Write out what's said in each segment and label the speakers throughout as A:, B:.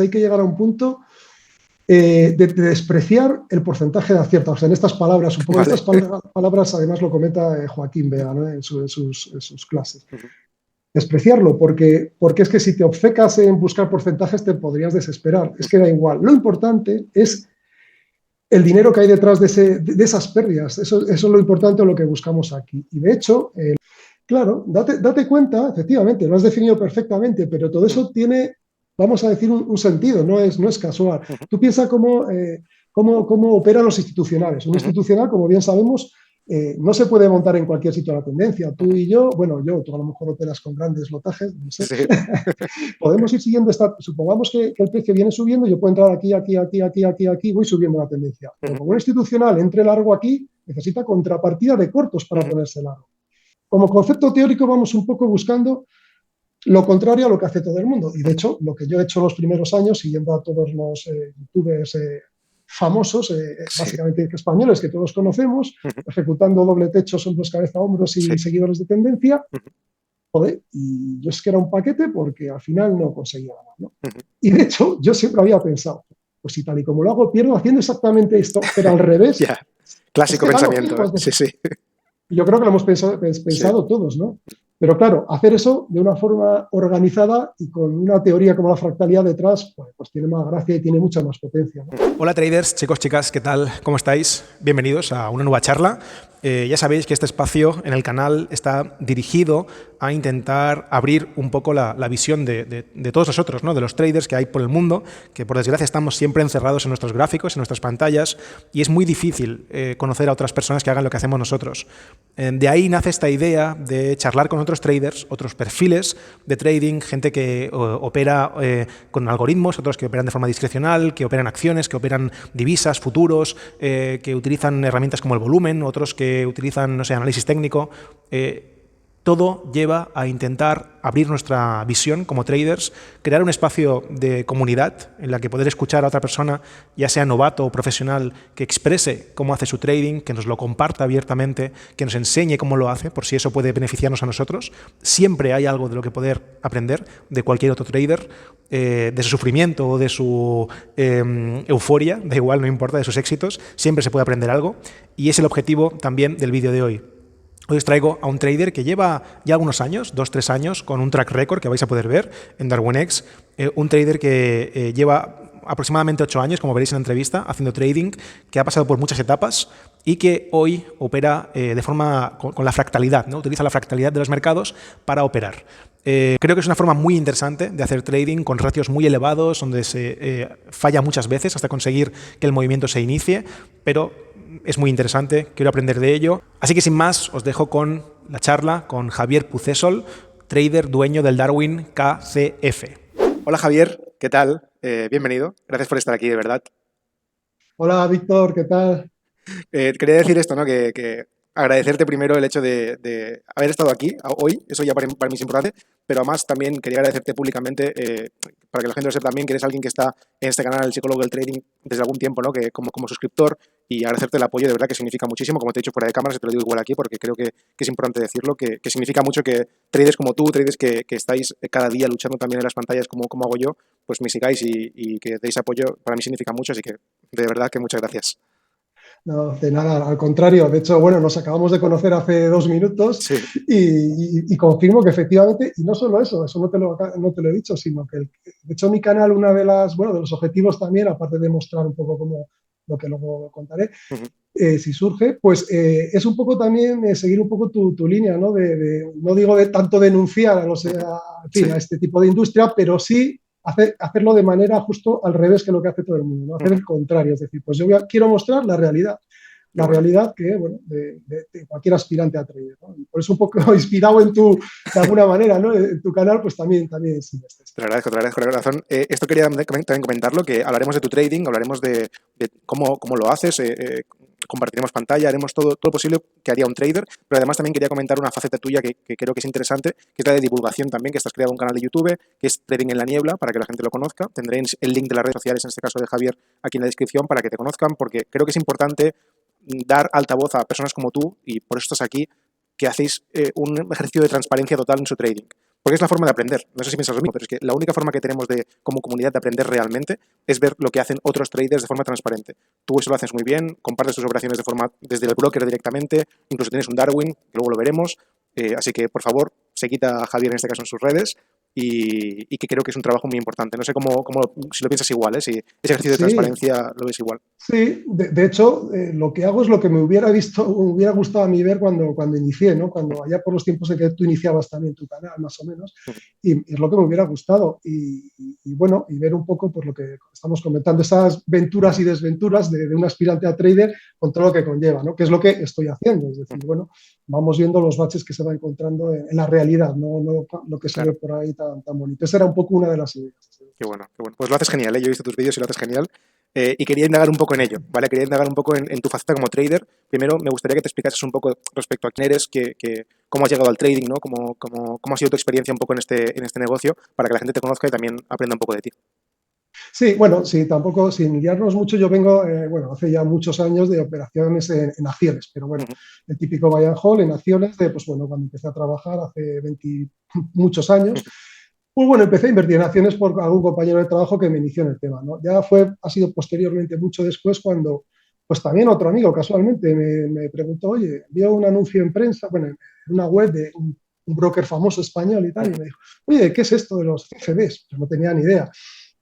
A: hay que llegar a un punto de despreciar el porcentaje de acierto. O sea, en estas palabras, un poco vale. Estas palabras además lo comenta Joaquín Vega, ¿no? en sus clases. Despreciarlo, porque es que si te obcecas en buscar porcentajes te podrías desesperar. Es que da igual. Lo importante es el dinero que hay detrás de esas pérdidas. Eso es lo importante, lo que buscamos aquí. Y de hecho, claro, date cuenta, efectivamente, lo has definido perfectamente, pero todo eso tiene, vamos a decir, un sentido, no es casual. Tú piensas cómo operan los institucionales. Un institucional, como bien sabemos, no se puede montar en cualquier sitio a la tendencia. Tú y yo, bueno, tú a lo mejor operas con grandes lotajes, no sé. Sí. Podemos ir siguiendo supongamos que el precio viene subiendo, yo puedo entrar aquí, voy subiendo la tendencia. Pero como un institucional entre largo aquí, necesita contrapartida de cortos para ponerse largo. Como concepto teórico vamos un poco buscando lo contrario a lo que hace todo el mundo. Y de hecho, lo que yo he hecho los primeros años, siguiendo a todos los youtubers famosos, básicamente españoles que todos conocemos, ejecutando doble techo, hombros, cabeza, hombros y seguidores de tendencia, joder, y yo es que era un paquete porque al final no conseguía nada, ¿no? Y de hecho, yo siempre había pensado, pues si tal y como lo hago, pierdo haciendo exactamente esto, pero al revés.
B: Yeah. Clásico pensamiento. Sí.
A: Yo creo que lo hemos pensado todos, ¿no? Pero claro, hacer eso de una forma organizada y con una teoría como la fractalidad detrás, pues tiene más gracia y tiene mucha más potencia, ¿no?
C: Hola traders, chicos, chicas, ¿qué tal? ¿Cómo estáis? Bienvenidos a una nueva charla. Ya sabéis que este espacio en el canal está dirigido a intentar abrir un poco la visión de todos nosotros, ¿no? De los traders que hay por el mundo, que por desgracia estamos siempre encerrados en nuestros gráficos, en nuestras pantallas, y es muy difícil conocer a otras personas que hagan lo que hacemos nosotros. De ahí nace esta idea de charlar con otros traders, otros perfiles de trading, gente que opera con algoritmos, otros que operan de forma discrecional, que operan acciones, que operan divisas, futuros, que utilizan herramientas como el volumen, otros que utilizan, no sé, análisis técnico. Todo lleva a intentar abrir nuestra visión como traders, crear un espacio de comunidad en la que poder escuchar a otra persona, ya sea novato o profesional, que exprese cómo hace su trading, que nos lo comparta abiertamente, que nos enseñe cómo lo hace, por si eso puede beneficiarnos a nosotros. Siempre hay algo de lo que poder aprender de cualquier otro trader, de su sufrimiento o de su euforia, da igual, no importa, de sus éxitos, siempre se puede aprender algo y es el objetivo también del vídeo de hoy. Hoy os traigo a un trader que lleva ya algunos años, 2-3 años, con un track record que vais a poder ver en DarwinX, un trader que lleva aproximadamente 8 años, como veréis en la entrevista, haciendo trading, que ha pasado por muchas etapas y que hoy opera de forma con la fractalidad, ¿no? Utiliza la fractalidad de los mercados para operar. Creo que es una forma muy interesante de hacer trading con ratios muy elevados, donde se falla muchas veces hasta conseguir que el movimiento se inicie, pero es muy interesante, quiero aprender de ello. Así que sin más, os dejo con la charla con Javier Pucésol, trader dueño del Darwin KCF. Hola Javier, ¿qué tal? Bienvenido, gracias por estar aquí, de verdad.
A: Hola Víctor, ¿qué tal?
C: Quería decir esto, ¿no? Que agradecerte primero el hecho de haber estado aquí hoy, eso ya para mí es importante, pero además también quería agradecerte públicamente, para que la gente lo sepa también, que eres alguien que está en este canal, el psicólogo del trading, desde algún tiempo, ¿no? Que como suscriptor, y agradecerte el apoyo, de verdad que significa muchísimo, como te he dicho fuera de cámaras, te lo digo igual aquí, porque creo que es importante decirlo, que significa mucho que traders como tú, traders que estáis cada día luchando también en las pantallas como hago yo, pues me sigáis y que deis apoyo, para mí significa mucho, así que de verdad que muchas gracias.
A: No, de nada, al contrario. De hecho, bueno, nos acabamos de conocer hace 2 minutos
C: sí.
A: y confirmo que efectivamente, y no solo eso no te lo he dicho, sino que, de hecho, mi canal, de los objetivos también, aparte de mostrar un poco como lo que luego contaré, si surge, pues es un poco también seguir un poco tu línea, ¿no? No digo de tanto denunciar a este tipo de industria, pero sí hacerlo de manera justo al revés que lo que hace todo el mundo, ¿no? Hacer el contrario, es decir, pues yo quiero mostrar la realidad que, bueno, de cualquier aspirante a trader, ¿no? Y por eso un poco inspirado de alguna manera, ¿no? En tu canal, pues también sí.
C: Te lo agradezco, de razón. Esto quería también comentarlo, que hablaremos de tu trading, hablaremos de cómo lo haces, compartiremos pantalla, haremos todo posible que haría un trader, pero además también quería comentar una faceta tuya que creo que es interesante, que es la de divulgación también, que estás creando un canal de YouTube, que es Trading en la Niebla, para que la gente lo conozca. Tendréis el link de las redes sociales, en este caso de Javier, aquí en la descripción, para que te conozcan, porque creo que es importante dar altavoz a personas como tú, y por eso estás aquí, que hacéis un ejercicio de transparencia total en su trading.
B: porque es la forma de aprender. No sé si piensas lo mismo, pero es que la única forma que tenemos como comunidad de aprender realmente es ver lo que hacen otros traders de forma transparente. Tú eso lo haces muy bien, compartes tus operaciones desde el broker directamente, incluso tienes un Darwin, que luego lo veremos. Así que, por favor, seguid a Javier en este caso en sus redes y que creo que es un trabajo muy importante. No sé si lo piensas igual, si ese ejercicio de transparencia lo ves igual.
A: Sí, de hecho, lo que hago es lo que me hubiera gustado a mí ver cuando inicié, ¿no? Cuando allá por los tiempos en que tú iniciabas también tu canal, más o menos, y es lo que me hubiera gustado. Y bueno, y ver un poco pues, lo que estamos comentando, esas venturas y desventuras de un aspirante a trader con todo lo que conlleva, ¿no? Que es lo que estoy haciendo. Es decir, bueno, vamos viendo los baches que se va encontrando en la realidad, no lo que se ve por ahí tan bonito. Esa era un poco una de las ideas.
B: Qué bueno, qué bueno. Pues lo haces genial, ¿eh? Yo he visto tus vídeos y lo haces genial. Y quería indagar un poco en ello, ¿vale? Quería indagar un poco en tu faceta como trader. Primero, me gustaría que te explicases un poco respecto a quién eres, cómo has llegado al trading, ¿no? Cómo ha sido tu experiencia un poco en este negocio, para que la gente te conozca y también aprenda un poco de ti.
A: Sí, bueno, sí, tampoco, sin guiarnos mucho, yo vengo, hace ya muchos años de operaciones en acciones, pero bueno, el típico buy and hold en acciones pues bueno, cuando empecé a trabajar hace 20 muchos años, pues bueno, empecé a invertir en acciones por algún compañero de trabajo que me inició en el tema, ¿no? Ha sido posteriormente, mucho después, cuando, pues también otro amigo casualmente me preguntó, oye, vio un anuncio en prensa, bueno, en una web de un broker famoso español y tal, y me dijo, oye, ¿qué es esto de los CFDs? Pues no tenía ni idea.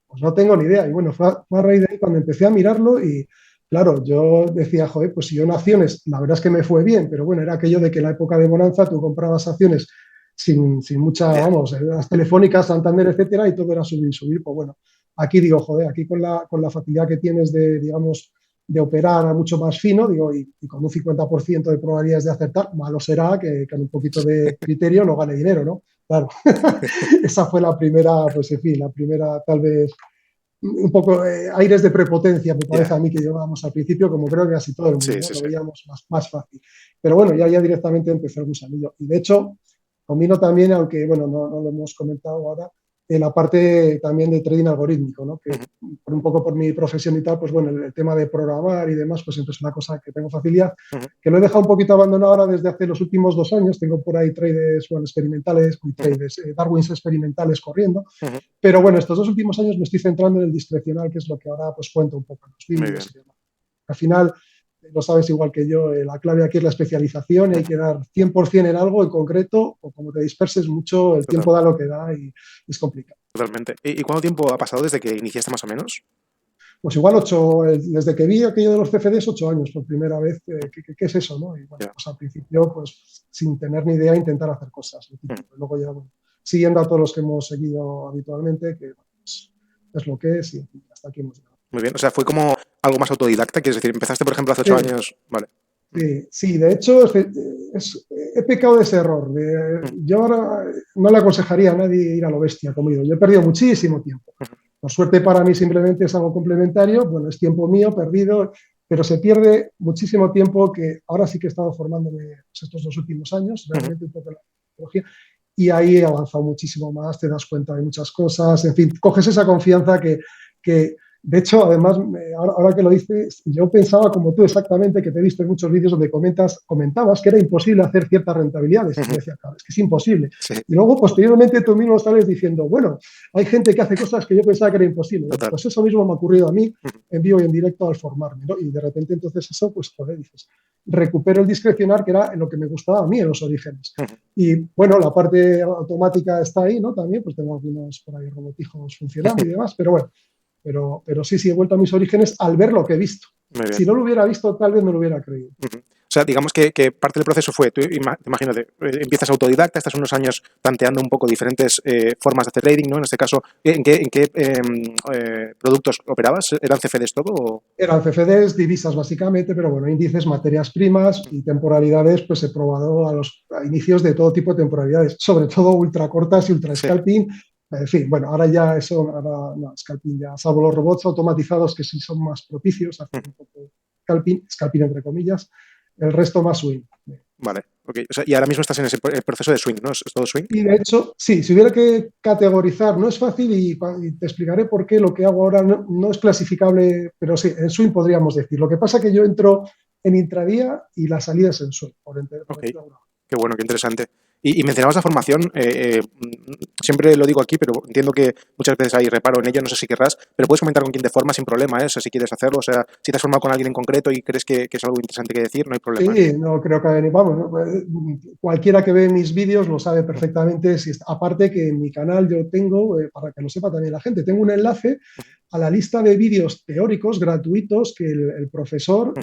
A: Pues no tengo ni idea. Y bueno, fue a raíz de ahí cuando empecé a mirarlo y, claro, yo decía, joder, pues si yo en acciones, la verdad es que me fue bien, pero bueno, era aquello de que en la época de bonanza tú comprabas acciones sin mucha, vamos, las Telefónicas, Santander, etcétera, y todo era subir. Pues bueno, aquí digo, joder, aquí con la facilidad que tienes de, digamos, de operar a mucho más fino, digo, y con un 50% de probabilidades de acertar, malo será que con un poquito de criterio no gane dinero, ¿no? Claro, esa fue la primera, pues en fin, la primera tal vez un poco aires de prepotencia, me parece a mí que llevábamos al principio, como creo que casi todo el mundo, ¿no? Lo veíamos más fácil. Pero bueno, ya directamente empezó el gusanillo. Y de hecho, combino también, aunque bueno, no lo hemos comentado ahora, la parte también de trading algorítmico, ¿no? Que un poco por mi profesión y tal, pues bueno, el tema de programar y demás, pues siempre es una cosa que tengo facilidad, que lo he dejado un poquito abandonado ahora desde hace los últimos 2 años. Tengo por ahí traders, bueno, experimentales, Darwins experimentales corriendo, pero bueno, estos 2 últimos años me estoy centrando en el discrecional, que es lo que ahora pues cuento un poco en los vídeos y demás. Al final, lo sabes igual que yo, la clave aquí es la especialización y hay que dar 100% en algo en concreto, o como te disperses mucho, el tiempo da lo que da y es complicado.
B: Totalmente. ¿Y cuánto tiempo ha pasado desde que iniciaste más o menos?
A: Pues igual 8, desde que vi aquello de los CFDs, 8 años por primera vez. ¿Qué es eso, no? Y bueno, pues al principio, pues sin tener ni idea, intentar hacer cosas. Luego ya, bueno, siguiendo a todos los que hemos seguido habitualmente, que pues, es lo que es y hasta aquí hemos llegado.
B: Muy bien, o sea, fue como algo más autodidacta, quieres decir, empezaste, por ejemplo, hace 8 años, vale.
A: Sí, de hecho, he pecado de ese error. Yo ahora no le aconsejaría a nadie ir a lo bestia, como yo. Yo he perdido muchísimo tiempo. Por suerte para mí simplemente es algo complementario, bueno, es tiempo mío perdido, pero se pierde muchísimo tiempo que ahora sí que he estado formándome pues, estos 2 últimos años, realmente un poco en la tecnología, y ahí he avanzado muchísimo más, te das cuenta de muchas cosas, en fin, coges esa confianza que de hecho, además, ahora que lo dices, yo pensaba como tú exactamente, que te he visto en muchos vídeos donde comentabas que era imposible hacer ciertas rentabilidades. Y decía, claro, es que es imposible. Sí. Y luego, posteriormente, tú mismo sales diciendo, bueno, hay gente que hace cosas que yo pensaba que era imposible. Total. Pues eso mismo me ha ocurrido a mí en vivo y en directo al formarme, ¿no? Y de repente, entonces, eso, pues, joder, dices, recupero el discrecionar, que era en lo que me gustaba a mí en los orígenes. Y, bueno, la parte automática está ahí, ¿no? También, pues tengo algunos por ahí robotijos funcionando y demás, pero bueno. Pero sí, he vuelto a mis orígenes al ver lo que he visto. Si no lo hubiera visto, tal vez no lo hubiera creído.
B: O sea, digamos que parte del proceso fue, tú imagínate, empiezas autodidacta, estás unos años planteando un poco diferentes formas de hacer trading, ¿no? En este caso, ¿en qué productos operabas? ¿Eran CFDs todo? O?
A: Eran CFDs, divisas básicamente, pero bueno, índices, materias primas y temporalidades, pues he probado a inicios de todo tipo de temporalidades, sobre todo ultra cortas y ultra scalping. Sí. En fin, bueno, ahora ya scalping ya, salvo los robots automatizados que sí son más propicios a hacer un poco scalping entre comillas, el resto más swing.
B: Vale, ok. O sea, y ahora mismo estás en el proceso de swing, ¿no? ¿Es todo swing?
A: Y de hecho, sí, si hubiera que categorizar, no es fácil y te explicaré por qué lo que hago ahora no es clasificable, pero sí, en swing podríamos decir. Lo que pasa es que yo entro en intradía y la salida es en swing.
B: Ok, qué bueno, qué interesante. Y mencionabas la formación, siempre lo digo aquí, pero entiendo que muchas veces hay reparo en ello, no sé si querrás, pero puedes comentar con quién te formas sin problema, o sea, si quieres hacerlo, o sea, si te has formado con alguien en concreto y crees que es algo interesante que decir, no hay problema.
A: Sí, no creo que, vamos, ¿no? Cualquiera que ve mis vídeos lo sabe perfectamente. Aparte que en mi canal yo tengo, para que lo sepa también la gente, tengo un enlace a la lista de vídeos teóricos gratuitos que el profesor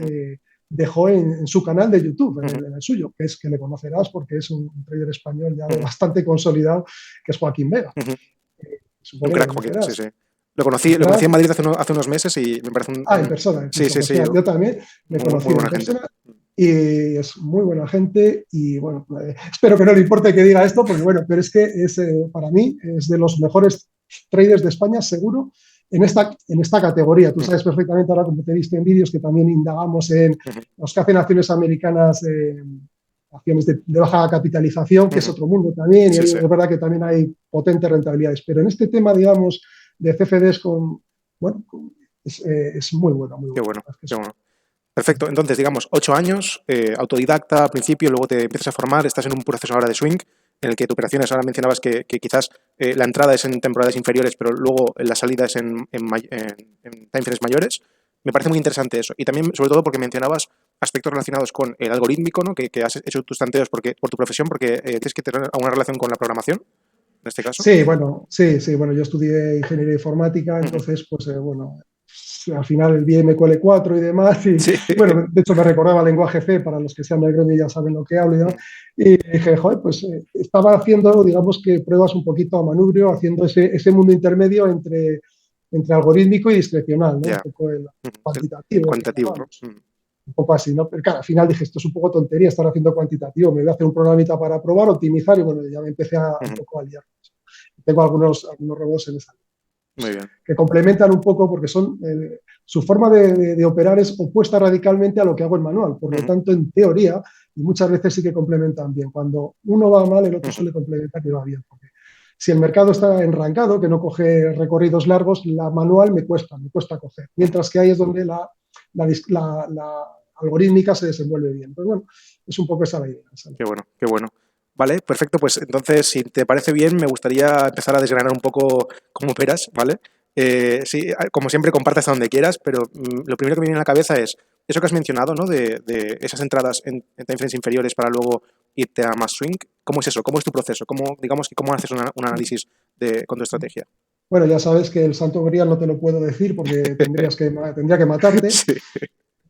A: dejó en su canal de YouTube, en el suyo, que es que le conocerás porque es un trader español ya bastante consolidado, que es Joaquín Vega.
B: Un crack, Joaquín, sí, sí. Lo conocí en Madrid hace unos meses y me parece un...
A: en persona.
B: Sí.
A: Yo también me conocí en persona. Y es muy buena gente y bueno, espero que no le importe que diga esto porque bueno, pero es que para mí es de los mejores traders de España seguro en esta categoría. Tú sabes perfectamente ahora, como te he visto en vídeos, que también indagamos en los que hacen acciones americanas, acciones de baja capitalización, que es otro mundo también, y es verdad que también hay potentes rentabilidades, pero en este tema, digamos, de CFDs es muy bueno, muy bueno.
B: Qué bueno. Perfecto, entonces digamos 8 años, autodidacta al principio, luego te empiezas a formar, estás en un proceso ahora de swing, en el que tu operaciones, ahora mencionabas que quizás la entrada es en temporadas inferiores, pero luego la salida es en timeframes mayores. Me parece muy interesante eso. Y también, sobre todo, porque mencionabas aspectos relacionados con el algorítmico, ¿no? que has hecho tus tanteos por tu profesión, porque tienes que tener alguna relación con la programación, en este caso.
A: Sí, bueno, yo estudié ingeniería informática, entonces, pues al final el BMQL4 y demás, y bueno, de hecho me recordaba el lenguaje C, para los que sean del gremio ya saben lo que hablo, ¿no? Y dije, joder, pues estaba haciendo, digamos que pruebas un poquito a manubrio, haciendo ese mundo intermedio entre algorítmico y discrecional, ¿no? Un poco el cuantitativo. Un poco así, ¿no? Pero claro, al final dije, esto es un poco tontería estar haciendo cuantitativo, me voy a hacer un programita para probar, optimizar, y bueno, ya me empecé un poco a liar. Tengo algunos robots en esa.
B: Muy bien.
A: Que complementan un poco porque su forma de operar es opuesta radicalmente a lo que hago en manual. Por lo tanto, en teoría, y muchas veces sí que complementan bien. Cuando uno va mal, el otro suele complementar que va bien. Porque si el mercado está enrancado, que no coge recorridos largos, la manual me cuesta coger. Mientras que ahí es donde la algorítmica se desenvuelve bien. Pues bueno, es un poco esa la idea.
B: Qué bueno. Vale, perfecto. Pues entonces, si te parece bien, me gustaría empezar a desgranar un poco cómo operas, ¿vale? Sí, como siempre, comparte hasta donde quieras, pero lo primero que me viene a la cabeza es eso que has mencionado, ¿no? De esas entradas en timeframes inferiores para luego irte a más swing. ¿Cómo es eso? ¿Cómo es tu proceso? ¿Cómo haces un análisis con tu estrategia?
A: Bueno, ya sabes que el santo grial no te lo puedo decir porque tendría que matarte.
B: Sí.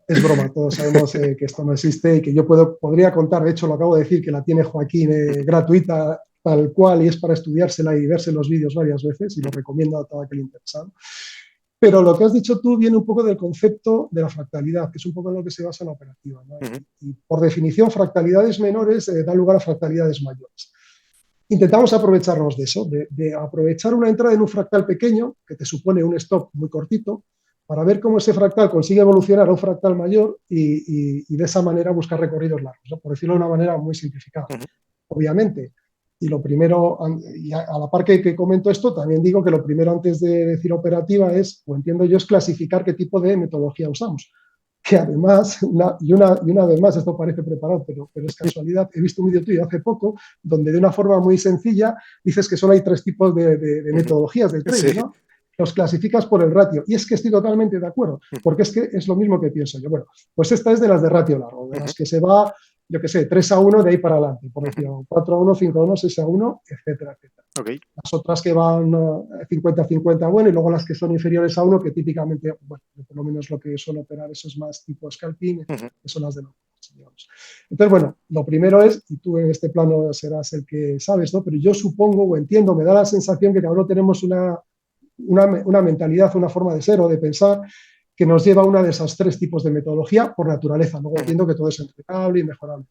A: Es broma, todos sabemos que esto no existe y que yo podría contar, de hecho lo acabo de decir, que la tiene Joaquín gratuita tal cual y es para estudiársela y verse los vídeos varias veces y lo recomiendo a todo aquel interesado. Pero lo que has dicho tú viene un poco del concepto de la fractalidad, que es un poco en lo que se basa la operativa, ¿no? Y por definición, fractalidades menores dan lugar a fractalidades mayores. Intentamos aprovecharnos de eso, de aprovechar una entrada en un fractal pequeño, que te supone un stop muy cortito, para ver cómo ese fractal consigue evolucionar a un fractal mayor y de esa manera buscar recorridos largos, ¿no? Por decirlo de una manera muy simplificada. Obviamente, y lo primero, y a la par que comento esto, también digo que lo primero antes de decir operativa es, o entiendo yo, es clasificar qué tipo de metodología usamos. Que además, una vez más, esto parece preparado, pero es casualidad, he visto un vídeo tuyo hace poco donde de una forma muy sencilla dices que solo hay 3 tipos de metodologías de trading, ¿no? Los clasificas por el ratio. Y es que estoy totalmente de acuerdo, porque es que es lo mismo que pienso yo. Bueno, pues esta es de las de ratio largo, de las que se va, yo qué sé, 3-1 de ahí para adelante, por decirlo, 4-1, 5-1, 6-1, etcétera, etcétera.
B: Okay.
A: Las otras que van 50-50, bueno, y luego las que son inferiores a 1, que típicamente, bueno, por lo menos lo que suelo operar, eso es más tipo scalping, que son las de los, digamos. Entonces, bueno, lo primero es, y tú en este plano serás el que sabes, ¿no? Pero yo supongo o entiendo, me da la sensación que cada uno tenemos una mentalidad, una forma de ser o de pensar que nos lleva a una de esas 3 tipos de metodología por naturaleza. Luego entiendo que todo es entrenable y mejorable.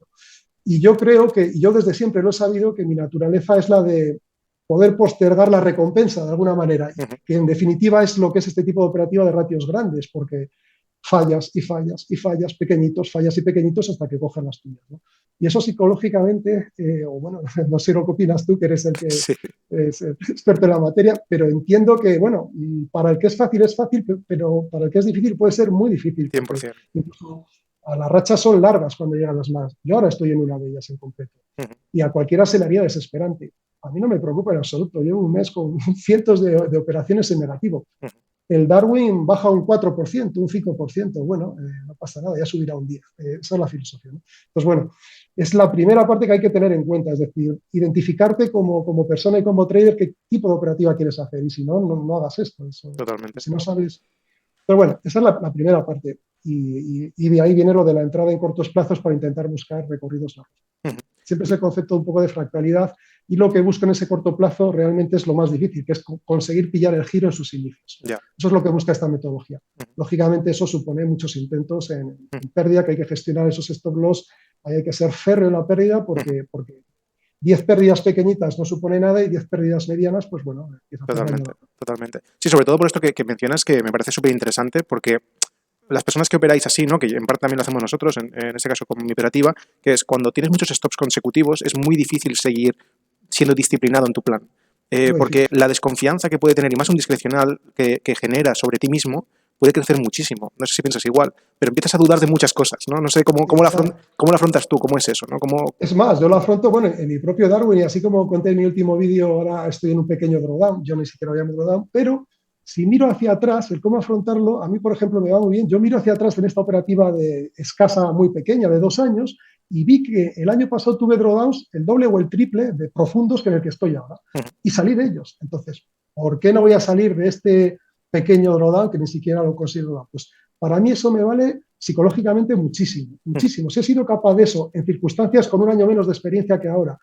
A: Y yo creo que, y yo desde siempre lo he sabido, que mi naturaleza es la de poder postergar la recompensa de alguna manera, que en definitiva es lo que es este tipo de operativa de ratios grandes, porque fallas y fallas y fallas, fallas y pequeñitos hasta que cojan las tuyas, ¿no? Y eso psicológicamente, o bueno, no sé lo que opinas tú, que eres el que es experto en la materia, pero entiendo que, bueno, para el que es fácil, pero para el que es difícil puede ser muy difícil.
B: 100%.
A: Incluso a las rachas son largas cuando llegan las más. Yo ahora estoy en una de ellas en concreto. Y a cualquiera se le haría desesperante. A mí no me preocupa en absoluto. Llevo un mes con cientos de operaciones en negativo. El Darwin baja un 4%, un 5%. Bueno, no pasa nada, ya subirá un 10%. Esa es la filosofía, ¿no? Pues bueno, es la primera parte que hay que tener en cuenta. Es decir, identificarte como persona y como trader qué tipo de operativa quieres hacer. Y si no, no hagas esto.
B: Totalmente.
A: Si no sabes... Pero bueno, esa es la primera parte. Y de ahí viene lo de la entrada en cortos plazos para intentar buscar recorridos largos. Siempre es el concepto un poco de fractalidad y lo que busco en ese corto plazo realmente es lo más difícil, que es conseguir pillar el giro en sus inicios. Eso es lo que busca esta metodología. Lógicamente eso supone muchos intentos en pérdida, que hay que gestionar esos stop loss, hay que ser férreo en la pérdida porque 10 pérdidas pequeñitas no supone nada y 10 pérdidas medianas, pues bueno, empieza a
B: Totalmente. Sí, sobre todo por esto que mencionas, que me parece súper interesante, porque las personas que operáis así, ¿no? Que en parte también lo hacemos nosotros, en este caso con mi operativa, que es cuando tienes muchos stops consecutivos, es muy difícil seguir siendo disciplinado en tu plan. Porque la desconfianza que puede tener, y más un discrecional que genera sobre ti mismo, puede crecer muchísimo. No sé si piensas igual, pero empiezas a dudar de muchas cosas, ¿no? No sé cómo lo afrontas tú, cómo es eso, ¿no?
A: Es más, yo lo afronto, bueno, en mi propio Darwin, y así como conté en mi último vídeo, ahora estoy en un pequeño drawdown, yo ni siquiera lo llamo drawdown, pero si miro hacia atrás, el cómo afrontarlo, a mí, por ejemplo, me va muy bien. Yo miro hacia atrás en esta operativa de escasa, muy pequeña, de 2 años, y vi que el año pasado tuve drawdowns el doble o el triple de profundos que en el que estoy ahora, y salí de ellos. Entonces, ¿por qué no voy a salir de este pequeño drawdown que ni siquiera lo consigo? Pues para mí eso me vale psicológicamente muchísimo, muchísimo. Si he sido capaz de eso en circunstancias con un año menos de experiencia que ahora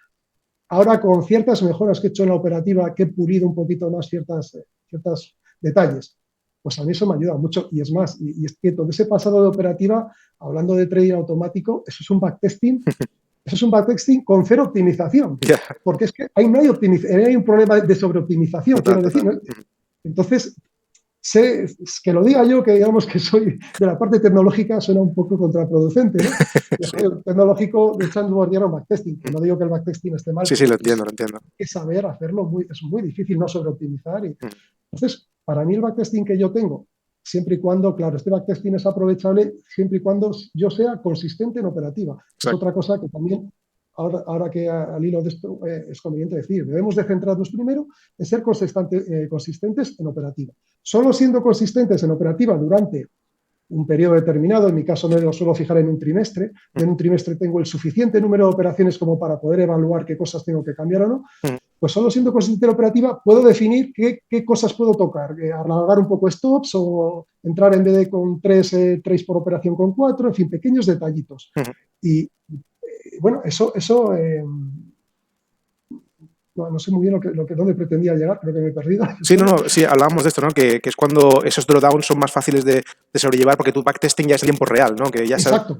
A: con ciertas mejoras que he hecho en la operativa, que he pulido un poquito más ciertas detalles, pues a mí eso me ayuda mucho. Y es más, y es que todo ese pasado de operativa, hablando de trading automático, eso es un backtesting con cero optimización, porque es que ahí no hay un problema de sobreoptimización, quiero decir, ¿no? Entonces, es que lo diga yo, que digamos que soy de la parte tecnológica, suena un poco contraproducente, ¿no? El tecnológico de Chandler backtesting, que no digo que el backtesting esté mal.
B: Sí, lo entiendo.
A: Hay que saber hacerlo, es muy difícil no sobreoptimizar. Entonces, para mí el backtesting que yo tengo, siempre y cuando, claro, este backtesting es aprovechable, siempre y cuando yo sea consistente en operativa. Es otra cosa que también, ahora que al hilo de esto es conveniente decir, debemos de centrarnos primero en ser consistentes en operativa. Solo siendo consistentes en operativa durante un periodo determinado, en mi caso me lo suelo fijar en un trimestre, en un trimestre tengo el suficiente número de operaciones como para poder evaluar qué cosas tengo que cambiar o no, pues solo siendo consistente en operativa puedo definir qué cosas puedo tocar, alargar un poco stops o entrar en vez de con 3 trades por operación con 4, en fin, pequeños detallitos. Y bueno, eso no sé muy bien dónde pretendía llegar, creo que me he perdido.
B: Sí, hablábamos de esto, ¿no? Que es cuando esos drawdowns son más fáciles de sobrellevar porque tu backtesting ya es tiempo real, ¿no? Que ya
A: exacto,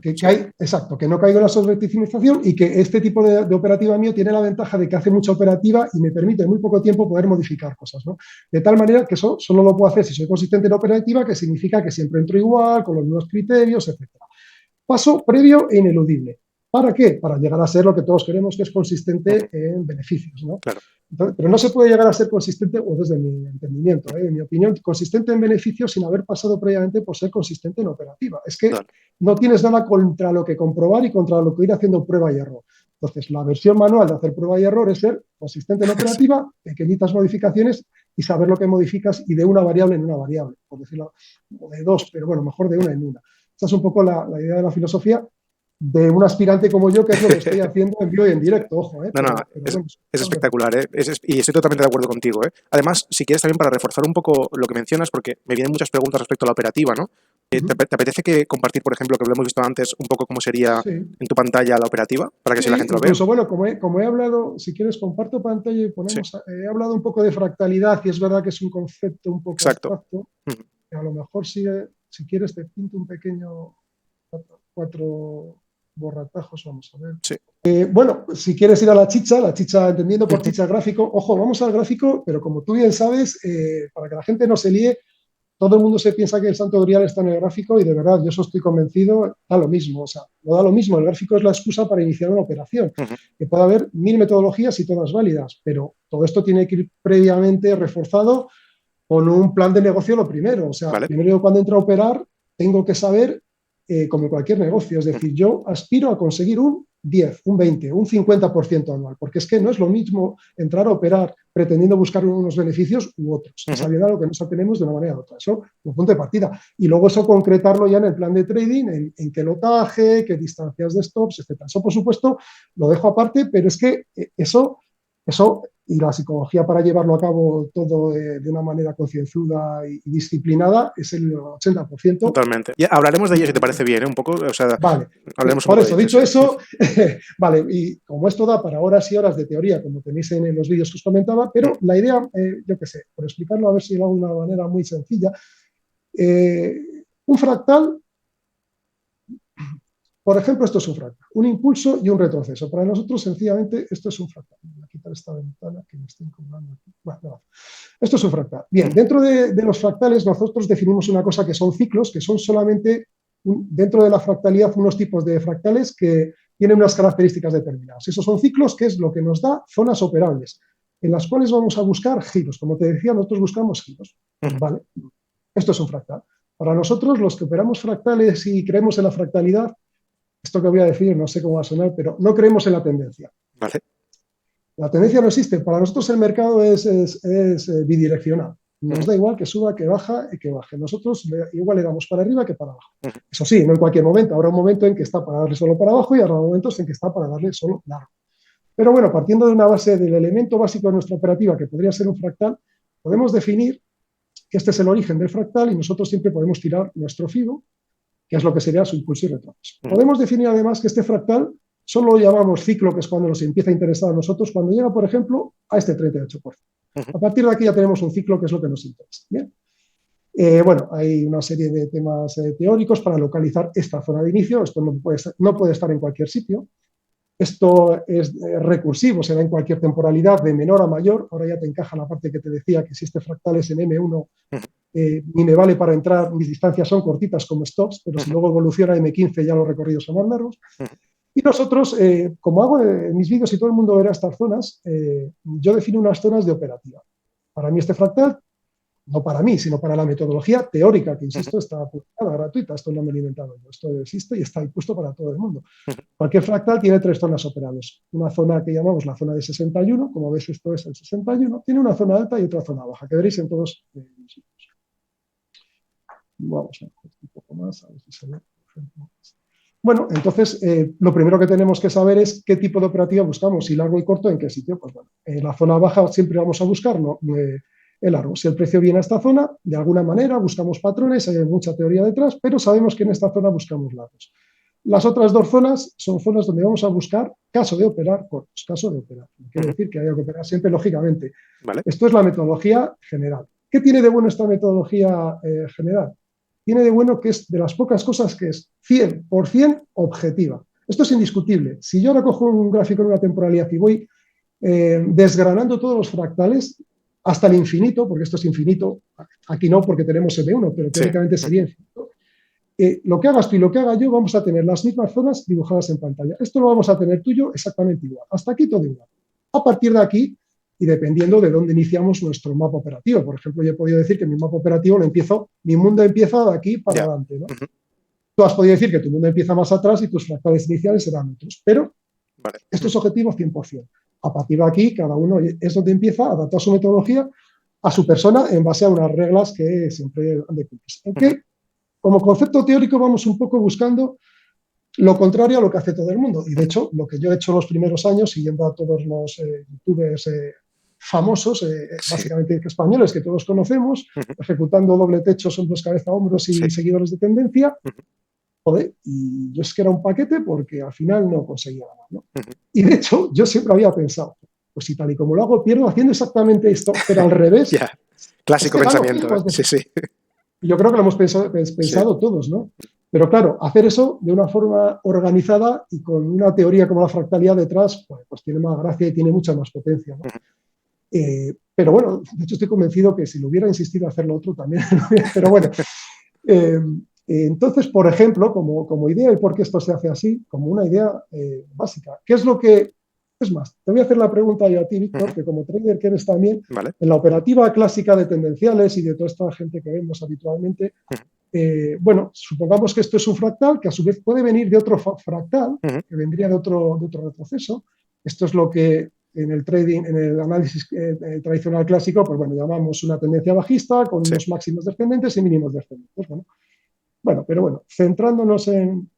A: que no caigo en la sobreoptimización y que este tipo de operativa mío tiene la ventaja de que hace mucha operativa y me permite en muy poco tiempo poder modificar cosas, ¿no? De tal manera que eso solo lo puedo hacer si soy consistente en operativa, que significa que siempre entro igual, con los mismos criterios, etc. Paso previo e ineludible. ¿Para qué? Para llegar a ser lo que todos queremos, que es consistente en beneficios, ¿no?
B: Claro.
A: Entonces, pero no se puede llegar a ser consistente, o desde mi entendimiento, en mi opinión, consistente en beneficios sin haber pasado previamente por ser consistente en operativa. Es que no tienes nada contra lo que comprobar y contra lo que ir haciendo prueba y error. Entonces, la versión manual de hacer prueba y error es ser consistente en operativa, pequeñitas modificaciones y saber lo que modificas y de una variable en una variable, por decirlo, o de 2, pero bueno, mejor de una en una. Esta es un poco la idea de la filosofía de un aspirante como yo, que es lo que estoy haciendo en vivo y en directo, ojo.
B: Es espectacular, y estoy totalmente de acuerdo contigo. Además, si quieres también para reforzar un poco lo que mencionas, porque me vienen muchas preguntas respecto a la operativa, ¿no? ¿Te apetece compartir, por ejemplo, que lo hemos visto antes, un poco cómo sería en tu pantalla la operativa, para que si la gente lo ve?
A: Incluso, bueno, como he hablado, si quieres comparto pantalla y ponemos, he hablado un poco de fractalidad y es verdad que es un concepto un poco abstracto, que a lo mejor si quieres te pinto un pequeño 4 borratajos, vamos a ver. Bueno, si quieres ir a la chicha entendiendo por chicha gráfico, ojo, vamos al gráfico, pero como tú bien sabes, para que la gente no se líe, todo el mundo se piensa que el santo grial está en el gráfico y de verdad, yo eso estoy convencido, da lo mismo, o sea, no da lo mismo, el gráfico es la excusa para iniciar una operación, que puede haber 1000 metodologías y todas válidas, pero todo esto tiene que ir previamente reforzado con un plan de negocio lo primero, o sea, primero cuando entro a operar tengo que saber como cualquier negocio, es decir, yo aspiro a conseguir un 10, un 20, un 50% anual, porque es que no es lo mismo entrar a operar pretendiendo buscar unos beneficios u otros, sabiendo lo que nos atenemos de una manera u otra. Eso es un punto de partida. Y luego eso concretarlo ya en el plan de trading, en qué lotaje, qué distancias de stops, etc. Eso, por supuesto, lo dejo aparte, pero es que eso y la psicología para llevarlo a cabo todo de una manera concienzuda y disciplinada es el 80%.
B: Totalmente. Y hablaremos de ello si te parece bien, ¿eh? Un poco, o sea,
A: vale.
B: Hablemos
A: por
B: un
A: eso,
B: poco de
A: dicho
B: eso,
A: vale, y como esto da para horas y horas de teoría, como tenéis en los vídeos que os comentaba, pero la idea, yo qué sé, por explicarlo a ver si lo hago de una manera muy sencilla, un fractal. Por ejemplo, esto es un fractal, un impulso y un retroceso. Para nosotros, sencillamente, esto es un fractal. Voy a quitar esta ventana que me está incomodando aquí. Bueno, no. Esto es un fractal. Bien, dentro de los fractales nosotros definimos una cosa que son ciclos, que son solamente, dentro de la fractalidad, unos tipos de fractales que tienen unas características determinadas. Esos son ciclos, que es lo que nos da zonas operables, en las cuales vamos a buscar giros. Como te decía, nosotros buscamos giros. ¿Vale? Esto es un fractal. Para nosotros, los que operamos fractales y creemos en la fractalidad, esto que voy a decir, no sé cómo va a sonar, pero no creemos en la tendencia.
B: Vale.
A: La tendencia no existe. Para nosotros el mercado es bidireccional. Nos da igual que suba, que baja y que baje. Nosotros igual le damos para arriba que para abajo. Eso sí, no en cualquier momento. Habrá un momento en que está para darle solo para abajo y habrá momentos en que está para darle solo largo. Pero bueno, partiendo de una base del elemento básico de nuestra operativa, que podría ser un fractal, podemos definir que este es el origen del fractal y nosotros siempre podemos tirar nuestro fibo, que es lo que sería su impulso y retroceso. Podemos definir además que este fractal solo lo llamamos ciclo, que es cuando nos empieza a interesar a nosotros, cuando llega, por ejemplo, a este 38%. A partir de aquí ya tenemos un ciclo que es lo que nos interesa. ¿Bien? Bueno, hay una serie de temas teóricos para localizar esta zona de inicio. Esto no puede estar en cualquier sitio. Esto es recursivo, se da en cualquier temporalidad de menor a mayor. Ahora ya te encaja la parte que te decía, que si este fractal es en M1, ni me vale para entrar, mis distancias son cortitas como stops, pero si luego evoluciona a M15 ya los recorridos son más largos. Y nosotros, como hago en mis vídeos y todo el mundo verá estas zonas, yo defino unas zonas de operativa. Para mí este fractal, no para mí, sino para la metodología teórica, que insisto, está publicada, gratuita, esto no me lo he inventado yo, esto existe y está impuesto para todo el mundo. Cualquier fractal tiene 3 zonas operables. Una zona que llamamos la zona de 61, como veis esto es el 61, tiene una zona alta y otra zona baja, que veréis en todos los sitios. Vamos a ver un poco más, a ver si se ve, por ejemplo. Bueno, entonces, lo primero que tenemos que saber es qué tipo de operativa buscamos, si largo y corto, en qué sitio. Pues bueno, en la zona baja siempre vamos a buscar el largo. Si el precio viene a esta zona, de alguna manera buscamos patrones, hay mucha teoría detrás, pero sabemos que en esta zona buscamos largos. Las otras 2 zonas son zonas donde vamos a buscar caso de operar cortos, caso de operar. Quiere decir que hay que operar siempre lógicamente.
B: Vale.
A: Esto es la metodología general. ¿Qué tiene de bueno esta metodología general? Tiene de bueno que es de las pocas cosas que es 100% objetiva. Esto es indiscutible. Si yo ahora cojo un gráfico en una temporalidad y voy desgranando todos los fractales hasta el infinito, porque esto es infinito, aquí no porque tenemos M1, pero teóricamente sería infinito, lo que hagas tú y lo que haga yo vamos a tener las mismas zonas dibujadas en pantalla. Esto lo vamos a tener tú y yo exactamente igual. Hasta aquí todo igual. A partir de aquí, y dependiendo de dónde iniciamos nuestro mapa operativo. Por ejemplo, yo he podido decir que mi mapa operativo mi mundo empieza de aquí para adelante, ¿no? Tú has podido decir que tu mundo empieza más atrás y tus fractales iniciales serán otros, pero esto es objetivo 100%. A partir de aquí, cada uno es donde empieza a adaptar su metodología a su persona en base a unas reglas que siempre han de cumplirse. Aunque, como concepto teórico, vamos un poco buscando lo contrario a lo que hace todo el mundo. Y, de hecho, lo que yo he hecho los primeros años, siguiendo a todos los youtubers famosos, básicamente españoles, que todos conocemos, ejecutando doble techo, hombros, cabeza, hombros y seguidores de tendencia. Joder, y yo es que era un paquete porque al final no conseguía nada, ¿no? Y de hecho, yo siempre había pensado, pues si tal y como lo hago, pierdo haciendo exactamente esto, pero al revés.
B: Clásico pensamiento. Sí.
A: Yo creo que lo hemos pensado todos, ¿no? Pero claro, hacer eso de una forma organizada y con una teoría como la fractalidad detrás, pues tiene más gracia y tiene mucha más potencia, ¿no? Pero bueno, de hecho estoy convencido que si lo hubiera insistido a hacer lo otro también lo hubiera, pero bueno. Entonces, por ejemplo, como idea y por qué esto se hace así, como una idea básica, ¿qué es lo que... Es más, te voy a hacer la pregunta yo a ti, Víctor, que como trader que eres también, en la operativa clásica de tendenciales y de toda esta gente que vemos habitualmente, bueno, supongamos que esto es un fractal que a su vez puede venir de otro fractal, que vendría de otro retroceso. Esto es lo que en el trading, en el análisis tradicional clásico, pues bueno, llamamos una tendencia bajista con unos máximos descendentes y mínimos descendentes. Bueno, pero bueno, centrándonos en...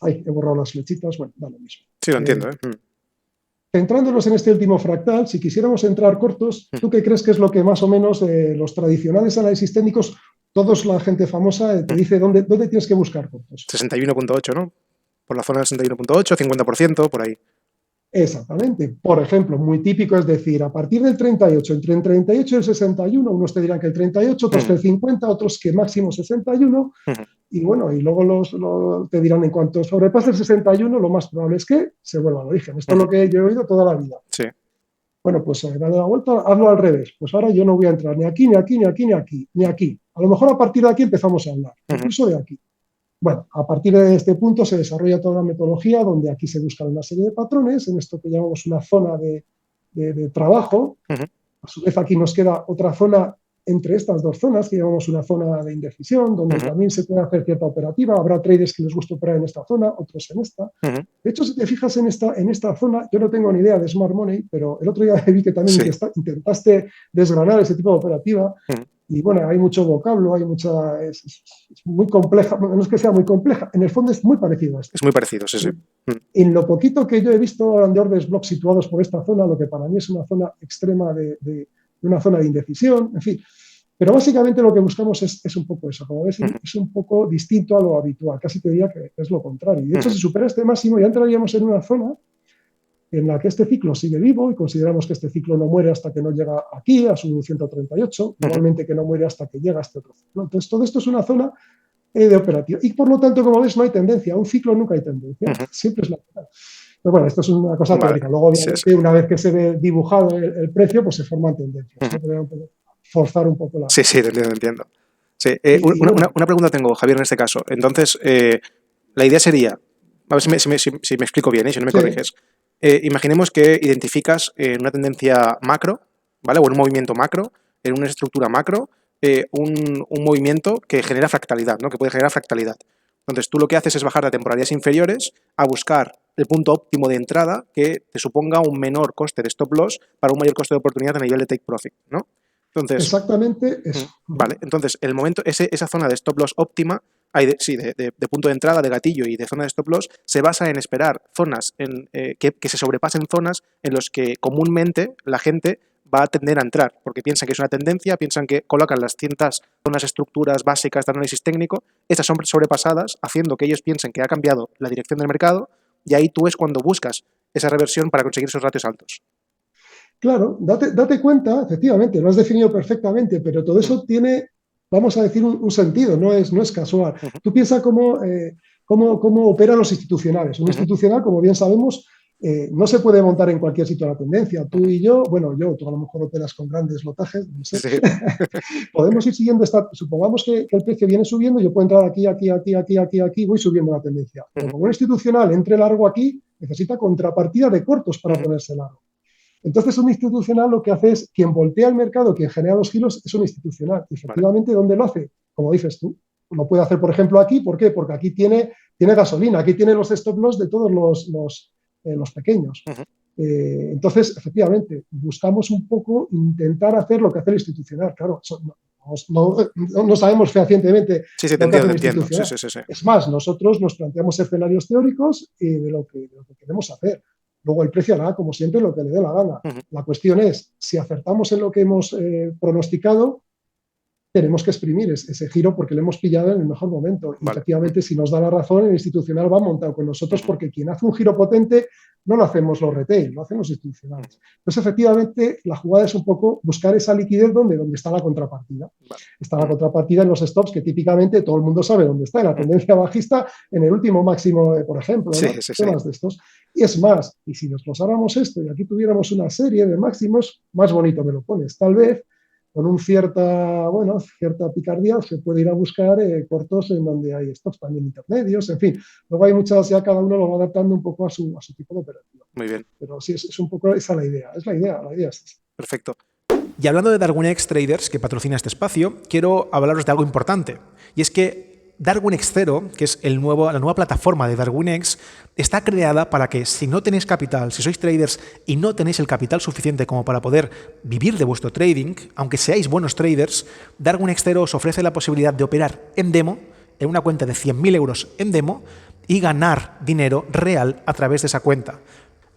A: Ay, he borrado las flechitas, bueno, da lo mismo.
B: Sí, lo entiendo.
A: Centrándonos en este último fractal, si quisiéramos entrar cortos, ¿tú qué crees que es lo que más o menos los tradicionales análisis técnicos, todos la gente famosa te dice dónde tienes que buscar cortos?
B: 61.8, ¿no? Por la zona del 61.8, 50%, por ahí.
A: Exactamente. Por ejemplo, muy típico es decir, a partir del 38, entre el 38 y el 61, unos te dirán que el 38, otros que el 50, otros que máximo 61, y bueno, y luego te dirán en cuanto sobrepase el 61, lo más probable es que se vuelva al origen. Esto es lo que yo he oído toda la vida.
B: Sí.
A: Bueno, pues dale la vuelta, hazlo al revés. Pues ahora yo no voy a entrar ni aquí, ni aquí, ni aquí, ni aquí, ni aquí. A lo mejor a partir de aquí empezamos a hablar, incluso de aquí. Bueno, a partir de este punto se desarrolla toda una metodología donde aquí se buscan una serie de patrones, en esto que llamamos una zona de trabajo. A su vez aquí nos queda otra zona entre estas dos zonas, que llamamos una zona de indecisión, donde también se puede hacer cierta operativa. Habrá traders que les gusta operar en esta zona, otros en esta. De hecho, si te fijas en esta zona, yo no tengo ni idea de Smart Money, pero el otro día vi que también intentaste desgranar ese tipo de operativa. Y bueno, hay mucho vocablo, hay mucha... Es muy compleja, no es que sea muy compleja, en el fondo es muy parecido a esto.
B: Es muy parecido, sí.
A: En lo poquito que yo he visto de orders blocks situados por esta zona, lo que para mí es una zona extrema de una zona de indecisión, en fin. Pero básicamente lo que buscamos es un poco eso, como ves, es un poco distinto a lo habitual, casi te diría que es lo contrario. Y de hecho, si supera este máximo, ya entraríamos en una zona en la que este ciclo sigue vivo y consideramos que este ciclo no muere hasta que no llega aquí, a su 138, normalmente que no muere hasta que llega a este otro ciclo. Entonces, todo esto es una zona de operativa. Y por lo tanto, como ves, no hay tendencia. Un ciclo nunca hay tendencia. Siempre es lateral. Pero bueno, esto es una cosa teórica. Luego, obviamente, una vez que se ve dibujado el precio, pues se forman tendencias. Forzar un poco la...
B: Sí, te entiendo. Sí. Una pregunta tengo, Javier, en este caso. Entonces, la idea sería, a ver si me explico bien, si no me corriges. Imaginemos que identificas una tendencia macro, ¿vale? O en un movimiento macro, en una estructura macro, un movimiento que genera fractalidad, ¿no? Que puede generar fractalidad. Entonces, tú lo que haces es bajar a temporalidades inferiores a buscar el punto óptimo de entrada que te suponga un menor coste de stop loss para un mayor coste de oportunidad a nivel de take profit, ¿no? Entonces,
A: exactamente eso.
B: Vale, entonces, el momento, esa zona de stop loss óptima, de punto de entrada, de gatillo y de zona de stop loss, se basa en esperar zonas que se sobrepasen zonas en las que comúnmente la gente va a tender a entrar, porque piensan que es una tendencia, piensan que colocan las distintas zonas estructuras básicas de análisis técnico, estas son sobrepasadas, haciendo que ellos piensen que ha cambiado la dirección del mercado, y ahí tú es cuando buscas esa reversión para conseguir esos ratios altos.
A: Claro, date cuenta, efectivamente, lo has definido perfectamente, pero todo eso tiene, vamos a decir, un sentido, no es casual. Tú piensas cómo operan los institucionales. Un institucional, como bien sabemos, no se puede montar en cualquier sitio la tendencia. Tú y yo, tú a lo mejor operas con grandes lotajes, no sé. Sí. Podemos ir siguiendo supongamos que el precio viene subiendo, yo puedo entrar aquí, voy subiendo la tendencia. Pero como un institucional entre largo aquí, necesita contrapartida de cortos para ponerse largo. Entonces, un institucional lo que hace es, quien voltea el mercado, quien genera los giros, es un institucional. Y efectivamente, ¿dónde lo hace? Como dices tú, lo puede hacer, por ejemplo, aquí. ¿Por qué? Porque aquí tiene gasolina, aquí tiene los stop loss de todos los pequeños. Entonces, efectivamente, buscamos un poco intentar hacer lo que hace el institucional. Claro, no sabemos fehacientemente.
B: Sí, te entiendo. Sí.
A: Es más, nosotros nos planteamos escenarios teóricos de lo que queremos hacer. Luego el precio hará, como siempre, lo que le dé la gana. La cuestión es, si acertamos en lo que hemos pronosticado, tenemos que exprimir ese giro porque lo hemos pillado en el mejor momento. Y efectivamente, si nos da la razón, el institucional va montado con nosotros porque quien hace un giro potente no lo hacemos los retail, lo hacen los institucionales. Entonces, efectivamente, la jugada es un poco buscar esa liquidez donde está la contrapartida. Está la contrapartida en los stops que típicamente todo el mundo sabe dónde está, en la tendencia bajista, en el último máximo, por ejemplo, temas de estos. Y es más, y si desglosáramos esto y aquí tuviéramos una serie de máximos, más bonito me lo pones. Tal vez con cierta picardía se puede ir a buscar cortos en donde hay stops también intermedios, en fin. Luego hay muchas, ya cada uno lo va adaptando un poco a su tipo de operativa.
B: Muy bien.
A: Pero sí, es un poco esa la idea. La idea es esa.
B: Perfecto.
C: Y hablando de Darwinex Traders, que patrocina este espacio, quiero hablaros de algo importante. Y es que Darwinex 0, que es la nueva plataforma de Darwinex, está creada para que si no tenéis capital, si sois traders y no tenéis el capital suficiente como para poder vivir de vuestro trading, aunque seáis buenos traders, Darwinex 0 os ofrece la posibilidad de operar en demo, en una cuenta de 100.000 euros en demo, y ganar dinero real a través de esa cuenta.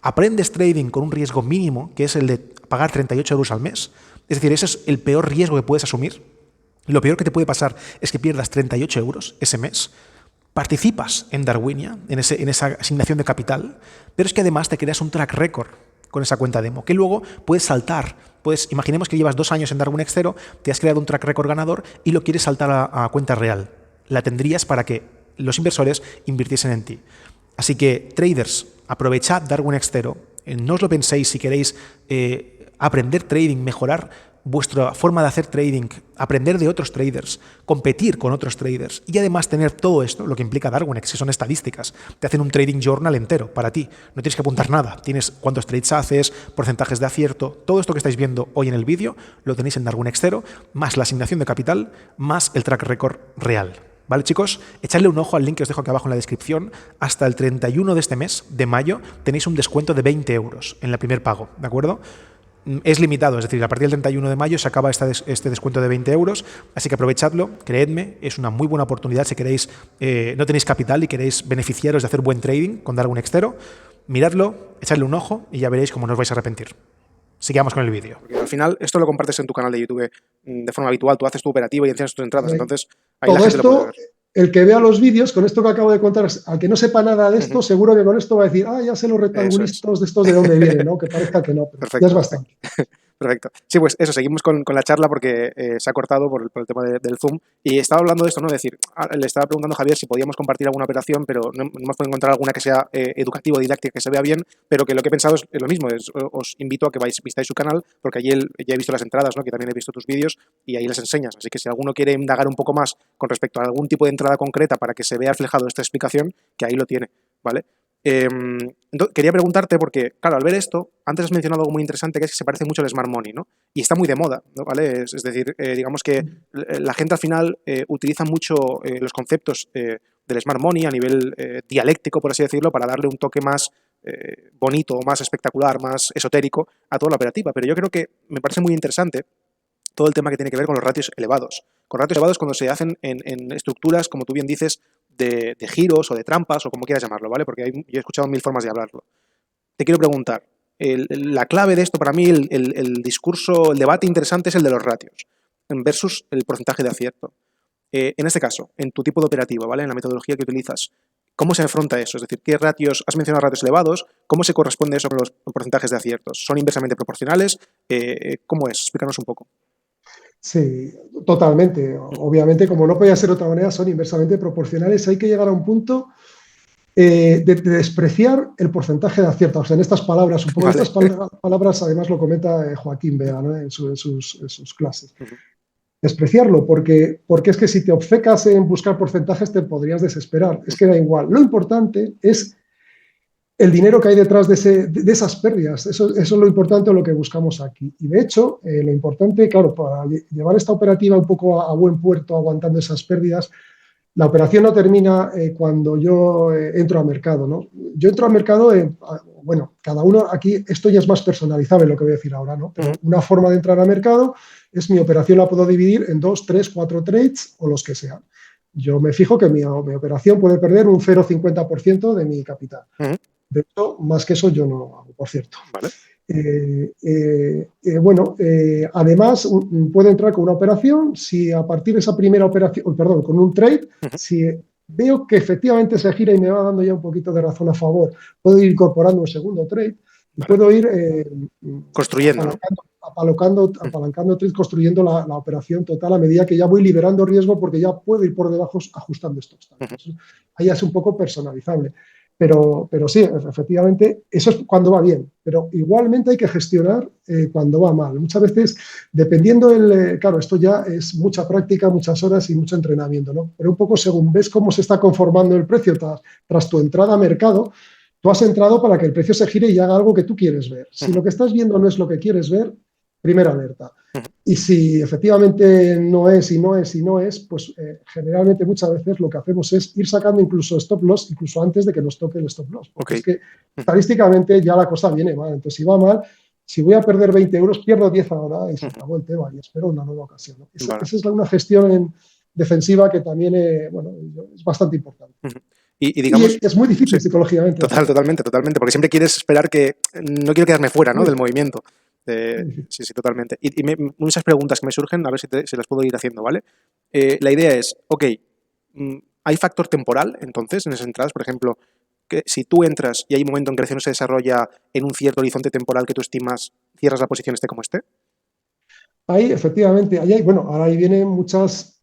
C: Aprendes trading con un riesgo mínimo, que es el de pagar 38 euros al mes. Es decir, ese es el peor riesgo que puedes asumir. Lo peor que te puede pasar es que pierdas 38 euros ese mes. Participas en Darwinia, en esa asignación de capital, pero es que además te creas un track record con esa cuenta demo, que luego puedes saltar. Imaginemos que llevas 2 años en Darwinex 0, te has creado un track record ganador y lo quieres saltar a cuenta real. La tendrías para que los inversores invirtiesen en ti. Así que, traders, aprovechad Darwinex 0. No os lo penséis si queréis aprender trading, mejorar vuestra forma de hacer trading, aprender de otros traders, competir con otros traders y además tener todo esto, lo que implica Darwinex, que son estadísticas. Te hacen un trading journal entero para ti. No tienes que apuntar nada. Tienes cuántos trades haces, porcentajes de acierto. Todo esto que estáis viendo hoy en el vídeo lo tenéis en Darwinex 0, más la asignación de capital, más el track record real. ¿Vale, chicos? Echadle un ojo al link que os dejo aquí abajo en la descripción. Hasta el 31 de este mes, de mayo, tenéis un descuento de 20 euros en el primer pago, ¿de acuerdo? Es limitado, es decir, a partir del 31 de mayo se acaba este descuento de 20 euros, así que aprovechadlo, creedme, es una muy buena oportunidad si queréis, no tenéis capital y queréis beneficiaros de hacer buen trading con Darwinex 0, miradlo, echadle un ojo y ya veréis cómo no os vais a arrepentir. Sigamos con el vídeo.
B: Porque al final esto lo compartes en tu canal de YouTube de forma habitual, tú haces tu operativa y enciendes tus entradas, entonces ahí
A: todo
B: la gente
A: esto,
B: lo puede ver.
A: El que vea los vídeos, con esto que acabo de contar, al que no sepa nada de esto, seguro que con esto va a decir, ya sé los rectangulitos de estos de dónde vienen, ¿no? Que parezca que no, pero
B: Perfecto.
A: ya es bastante.
B: Perfecto. Sí, pues eso, seguimos con la charla porque se ha cortado por el tema del Zoom y estaba hablando de esto, ¿no? Es decir, le estaba preguntando a Javier si podíamos compartir alguna operación, pero no hemos podido encontrar alguna que sea educativa o didáctica, que se vea bien, pero que lo que he pensado es lo mismo, os invito a que vistáis su canal, porque allí ya he visto las entradas, ¿no? Que también he visto tus vídeos y ahí les enseñas, así que si alguno quiere indagar un poco más con respecto a algún tipo de entrada concreta para que se vea reflejado esta explicación, que ahí lo tiene, ¿vale? Entonces, quería preguntarte porque, claro, al ver esto, antes has mencionado algo muy interesante que es que se parece mucho al Smart Money, ¿no? Y está muy de moda, ¿no? ¿Vale? Es decir, digamos que la gente al final utiliza mucho los conceptos del Smart Money a nivel dialéctico, por así decirlo, para darle un toque más bonito, más espectacular, más esotérico a toda la operativa. Pero yo creo que me parece muy interesante todo el tema que tiene que ver con los ratios elevados. Con ratios elevados cuando se hacen en estructuras, como tú bien dices, de giros o de trampas o como quieras llamarlo, ¿vale? Porque yo he escuchado 1000 formas de hablarlo. Te quiero preguntar, la clave de esto para mí, el discurso, el debate interesante es el de los ratios versus el porcentaje de acierto. En este caso, en tu tipo de operativa, ¿vale? En la metodología que utilizas, ¿cómo se afronta eso? Es decir, ¿qué ratios, has mencionado ratios elevados, cómo se corresponde eso con los porcentajes de aciertos? ¿Son inversamente proporcionales? ¿Cómo es? Explícanos un poco.
A: Sí, totalmente. Obviamente, como no podía ser de otra manera, son inversamente proporcionales. Hay que llegar a un punto de despreciar el porcentaje de acierto. O sea, en estas palabras, un poco vale. Estas palabras, además lo comenta Joaquín Vega, ¿no? en sus clases. Despreciarlo, porque es que si te obcecas en buscar porcentajes te podrías desesperar. Es que da igual. Lo importante es el dinero que hay detrás de esas pérdidas. Eso es lo importante, lo que buscamos aquí. Y de hecho, lo importante, claro, para llevar esta operativa un poco a buen puerto, aguantando esas pérdidas, la operación no termina cuando yo entro al mercado, ¿no? Yo entro al mercado, bueno, cada uno aquí, esto ya es más personalizable lo que voy a decir ahora, ¿no? Pero una forma de entrar al mercado es mi operación la puedo dividir en 2, 3, 4 trades o los que sean. Yo me fijo que mi operación puede perder un 0,50% de mi capital. De hecho, más que eso yo no lo hago, por cierto.
B: Vale.
A: Además, puedo entrar con una operación, si a partir de esa primera operación, perdón, con un trade, si veo que efectivamente se gira y me va dando ya un poquito de razón a favor, puedo ir incorporando un segundo trade y puedo ir
B: construyendo,
A: apalancando trades, construyendo la operación total a medida que ya voy liberando riesgo porque ya puedo ir por debajo ajustando estos trades. Ahí ya es un poco personalizable. Pero sí, efectivamente, eso es cuando va bien, pero igualmente hay que gestionar cuando va mal. Muchas veces, dependiendo claro, esto ya es mucha práctica, muchas horas y mucho entrenamiento, ¿no? Pero un poco según ves cómo se está conformando el precio tras tu entrada a mercado, tú has entrado para que el precio se gire y haga algo que tú quieres ver. Si lo que estás viendo no es lo que quieres ver, primera alerta. Y si efectivamente no es y no es y no es, pues generalmente muchas veces lo que hacemos es ir sacando incluso stop loss, incluso antes de que nos toque el stop loss. Porque es que estadísticamente ya la cosa viene mal. Entonces, si va mal, si voy a perder 20 euros, pierdo 10 ahora y se acabó el tema y espero una nueva ocasión, ¿no? Esa es una gestión defensiva que también es bastante importante.
B: Y digamos,
A: es muy difícil psicológicamente.
B: Totalmente, porque siempre quieres esperar que no quiero quedarme fuera, ¿no?, del movimiento. Sí, totalmente. Y muchas preguntas que me surgen, a ver si las puedo ir haciendo, ¿vale? La idea es, ok, ¿hay factor temporal entonces en esas entradas? Por ejemplo, que si tú entras y hay un momento en que la acción se desarrolla en un cierto horizonte temporal que tú estimas, cierras la posición esté como esté.
A: Ahí, efectivamente, ahora ahí vienen muchas.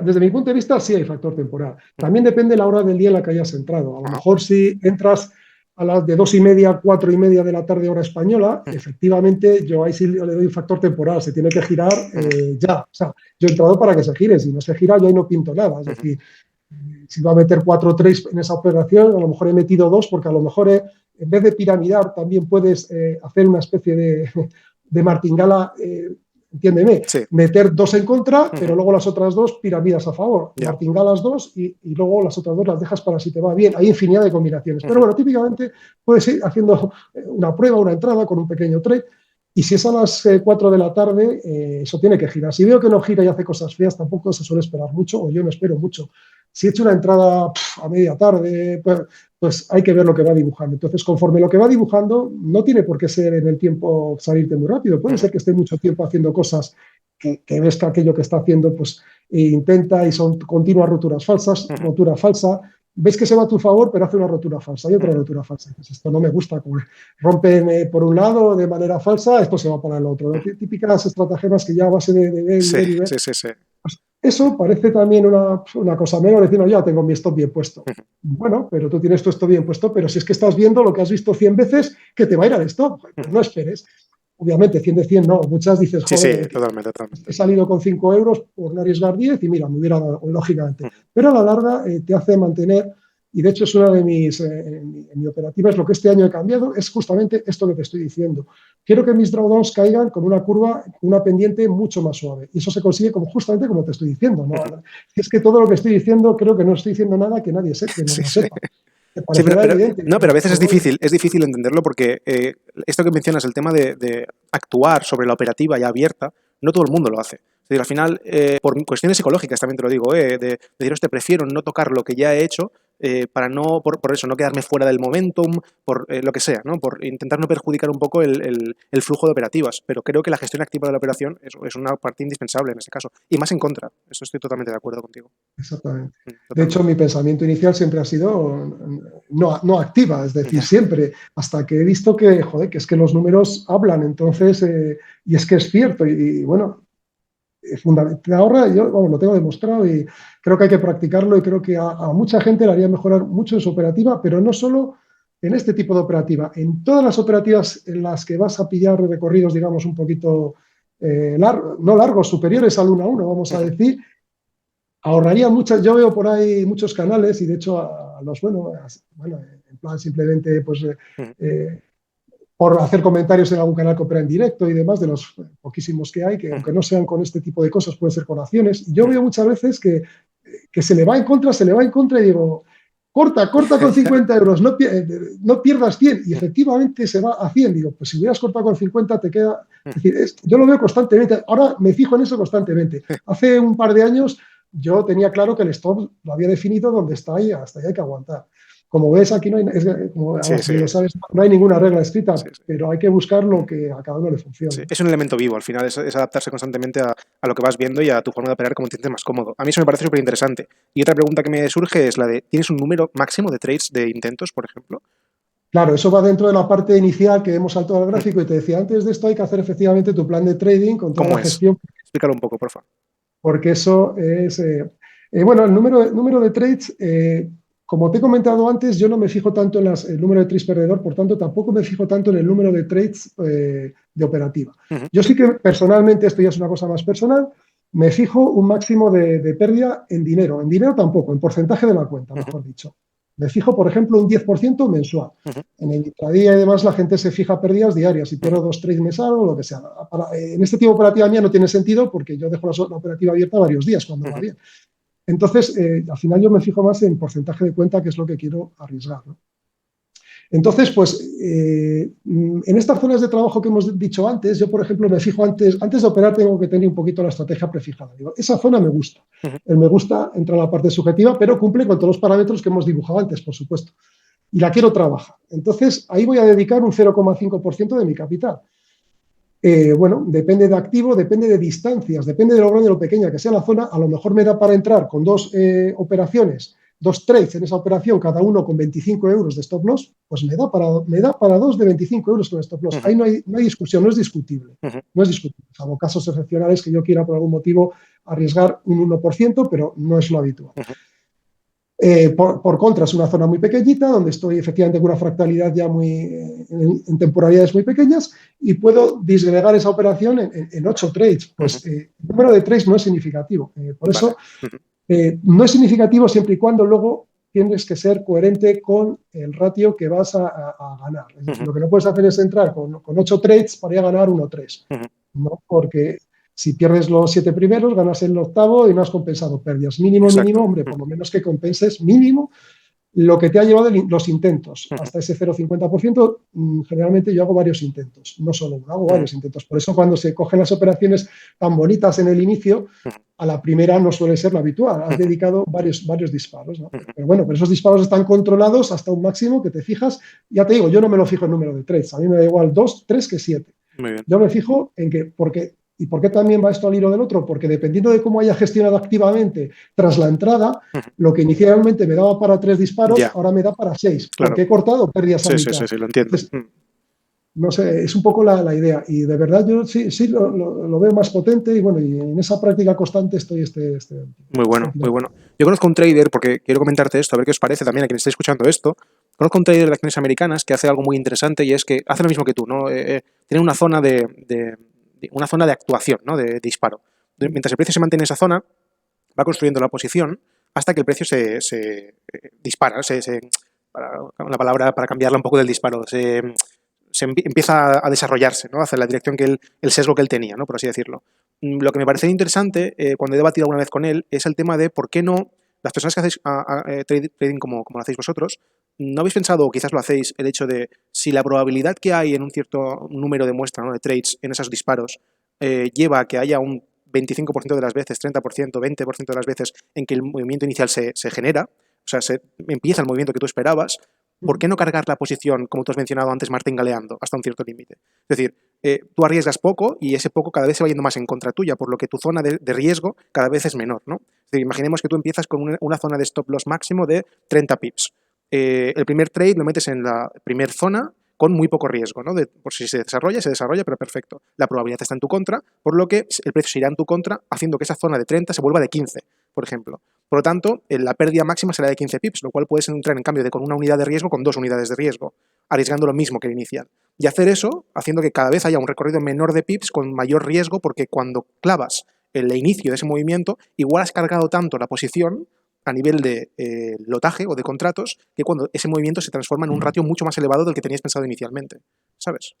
A: Desde mi punto de vista, sí hay factor temporal. También depende la hora del día en la que hayas entrado. A lo mejor si entras a las de 2:30, 4:30 de la tarde hora española, efectivamente yo ahí sí le doy un factor temporal, se tiene que girar ya. O sea, yo he entrado para que se gire, si no se gira yo ahí no pinto nada. Es decir, si va a meter 4 trades en esa operación, a lo mejor he metido 2 porque a lo mejor en vez de piramidar también puedes hacer una especie de martingala, entiéndeme, meter 2 en contra, pero luego las otras 2 piramidas a favor. Martingalas 2 y luego las otras 2 las dejas para si te va bien. Hay infinidad de combinaciones. Pero bueno, típicamente puedes ir haciendo una prueba, una entrada con un pequeño trade. Y si es a las 4 de la tarde, eso tiene que girar. Si veo que no gira y hace cosas feas, tampoco se suele esperar mucho, o yo no espero mucho. Si he hecho una entrada a media tarde, pues hay que ver lo que va dibujando. Entonces, conforme lo que va dibujando, no tiene por qué ser en el tiempo salirte muy rápido. Puede ser que esté mucho tiempo haciendo cosas que ves que aquello que está haciendo pues intenta y son continuas roturas falsas, rotura falsa. Ves que se va a tu favor, pero hace una rotura falsa y otra rotura falsa. Pues esto no me gusta. Rompe por un lado de manera falsa, esto se va para el otro. Típicas estratagemas que ya a base de ver. Pues eso parece también una cosa menor, decir, no, ya tengo mi stop bien puesto. Bueno, pero tú tienes tu stop bien puesto, pero si es que estás viendo lo que has visto 100 veces, que te va a ir al stop. Pues no esperes. Obviamente, 100 de 100 no. Muchas dices, joder,
B: totalmente.
A: He salido con 5 euros por no arriesgar 10 y mira, me hubiera dado, lógicamente. Pero a la larga te hace mantener, y de hecho es una de mis, en mi operativa, es lo que este año he cambiado, es justamente esto que te estoy diciendo. Quiero que mis drawdowns caigan con una curva, una pendiente mucho más suave. Y eso se consigue justamente como te estoy diciendo, ¿no? Es que todo lo que estoy diciendo, creo que no estoy diciendo nada que nadie sepa, que no lo sepa.
B: Sí, pero a veces es difícil entenderlo porque esto que mencionas, el tema de actuar sobre la operativa ya abierta, no todo el mundo lo hace. Es decir, al final, por cuestiones psicológicas también te lo digo, de decir, prefiero no tocar lo que ya he hecho para no, por eso, no quedarme fuera del momentum, por lo que sea, ¿no? Por intentar no perjudicar un poco el flujo de operativas. Pero creo que la gestión activa de la operación es una parte indispensable en este caso. Y más en contra. Eso estoy totalmente de acuerdo contigo.
A: Exactamente. De hecho, mi pensamiento inicial siempre ha sido no activa, es decir, siempre, hasta que he visto que, joder, que es que los números hablan, entonces, y es que es cierto, y bueno, es fundamental. Ahora yo lo tengo demostrado y creo que hay que practicarlo y creo que a mucha gente le haría mejorar mucho en su operativa, pero no solo en este tipo de operativa, en todas las operativas en las que vas a pillar recorridos, digamos, un poquito no largos, superiores al 1-1, vamos a decir, ahorraría muchas. Yo veo por ahí muchos canales y de hecho a los en plan simplemente pues por hacer comentarios en algún canal que opera en directo y demás, de los poquísimos que hay, que aunque no sean con este tipo de cosas, puede ser con acciones. Y yo veo muchas veces que se le va en contra y digo, corta con 50 euros, no pierdas 100. Y efectivamente se va a 100. Digo, pues si hubieras cortado con 50 te queda. Es decir, yo lo veo constantemente. Ahora me fijo en eso constantemente. Hace un par de años yo tenía claro que el stop lo había definido donde está ahí, hasta ahí hay que aguantar. Como ves, aquí no hay, lo sabes, no hay ninguna regla escrita, pero hay que buscar lo que a cada uno le funcione.
B: Sí, es un elemento vivo, al final es adaptarse constantemente a lo que vas viendo y a tu forma de operar como te sientes más cómodo. A mí eso me parece súper interesante. Y otra pregunta que me surge es la de, ¿tienes un número máximo de trades de intentos, por ejemplo?
A: Claro, eso va dentro de la parte inicial que hemos saltado al gráfico y te decía, antes de esto hay que hacer efectivamente tu plan de trading con toda la gestión.
B: Explícalo un poco, por favor.
A: Porque eso es... el número de trades... como te he comentado antes, yo no me fijo tanto en el número de trades perdedor, por tanto, tampoco me fijo tanto en el número de trades de operativa. Yo sí que personalmente, esto ya es una cosa más personal, me fijo un máximo de pérdida en dinero. En dinero tampoco, en porcentaje de la cuenta, mejor dicho. Me fijo, por ejemplo, un 10% mensual. En el intradía y demás la gente se fija pérdidas diarias. Si pierdo 2 trades me salgo, lo que sea. En este tipo de operativa mía no tiene sentido porque yo dejo la operativa abierta varios días cuando va bien. Entonces, al final yo me fijo más en porcentaje de cuenta, que es lo que quiero arriesgar, ¿no? Entonces, pues, en estas zonas de trabajo que hemos dicho antes, yo, por ejemplo, me fijo antes de operar, tengo que tener un poquito la estrategia prefijada. Digo, esa zona me gusta. El me gusta entra en la parte subjetiva, pero cumple con todos los parámetros que hemos dibujado antes, por supuesto. Y la quiero trabajar. Entonces, ahí voy a dedicar un 0,5% de mi capital. Bueno, depende de activo, depende de distancias, depende de lo grande o lo pequeña que sea la zona. A lo mejor me da para entrar con 2 operaciones, 2 trades en esa operación, cada uno con 25 euros de stop loss, pues me da para 2 de 25 euros con stop loss. Ahí no hay discusión, no es discutible. No es discutible, salvo casos excepcionales que yo quiera por algún motivo arriesgar un 1%, pero no es lo habitual. Por contra, es una zona muy pequeñita, donde estoy efectivamente con una fractalidad ya en temporalidades muy pequeñas, y puedo disgregar esa operación en 8 trades. Pues el número de trades no es significativo. Por eso, no es significativo siempre y cuando luego tienes que ser coherente con el ratio que vas a ganar. Es decir, lo que no puedes hacer es entrar con 8 trades para ir a ganar 1-3. ¿No? Porque si pierdes los 7 primeros, ganas el octavo y no has compensado pérdidas. Mínimo, hombre, por lo menos que compenses mínimo lo que te ha llevado los intentos. Hasta ese 0,50%, generalmente yo hago varios intentos, no solo uno, hago varios intentos. Por eso cuando se cogen las operaciones tan bonitas en el inicio, a la primera no suele ser lo habitual. Has dedicado varios disparos, ¿no? Pero bueno, pero esos disparos están controlados hasta un máximo que te fijas. Ya te digo, yo no me lo fijo en número de trades. A mí me da igual 2, 3 que 7. Yo me fijo en que, ¿y por qué también va esto al hilo del otro? Porque dependiendo de cómo haya gestionado activamente tras la entrada, lo que inicialmente me daba para 3 disparos, ahora me da para 6. Claro. Porque he cortado pérdidas a mitad.
B: Sí, lo entiendo.
A: Entonces, no sé, es un poco la idea. Y de verdad yo sí lo veo más potente y bueno, y en esa práctica constante estoy
B: Muy bueno, muy bueno. Yo conozco un trader, porque quiero comentarte esto, a ver qué os parece también a quien esté escuchando esto. Conozco un trader de acciones americanas que hace algo muy interesante y es que hace lo mismo que tú, ¿no? Tiene una zona de actuación, ¿no? De disparo. Mientras el precio se mantiene en esa zona, va construyendo la posición hasta que el precio se dispara, la palabra para cambiarla un poco del disparo, empieza a desarrollarse, ¿no? Hacia la dirección que el sesgo que él tenía, ¿no? Por así decirlo. Lo que me parece interesante, cuando he debatido alguna vez con él, es el tema de por qué no las personas que hacéis trading como lo hacéis vosotros, ¿no habéis pensado, o quizás lo hacéis, el hecho de si la probabilidad que hay en un cierto número de muestra, ¿no? de trades en esos disparos lleva a que haya un 25% de las veces, 30%, 20% de las veces en que el movimiento inicial se genera, o sea, empieza el movimiento que tú esperabas, ¿por qué no cargar la posición, como tú has mencionado antes, martingaleando hasta un cierto límite? Es decir, tú arriesgas poco y ese poco cada vez se va yendo más en contra tuya, por lo que tu zona de riesgo cada vez es menor, ¿no? Es decir, imaginemos que tú empiezas con una zona de stop loss máximo de 30 pips. El primer trade lo metes en la primera zona con muy poco riesgo, ¿no? Por si se desarrolla, pero perfecto. La probabilidad está en tu contra, por lo que el precio se irá en tu contra, haciendo que esa zona de 30 se vuelva de 15, por ejemplo. Por lo tanto, la pérdida máxima será de 15 pips, lo cual puedes entrar en cambio de con una unidad de riesgo con 2 unidades de riesgo, arriesgando lo mismo que el inicial. Y hacer eso, haciendo que cada vez haya un recorrido menor de pips con mayor riesgo, porque cuando clavas el inicio de ese movimiento, igual has cargado tanto la posición a nivel de lotaje o de contratos, que cuando ese movimiento se transforma en un ratio mucho más elevado del que tenías pensado inicialmente, ¿sabes?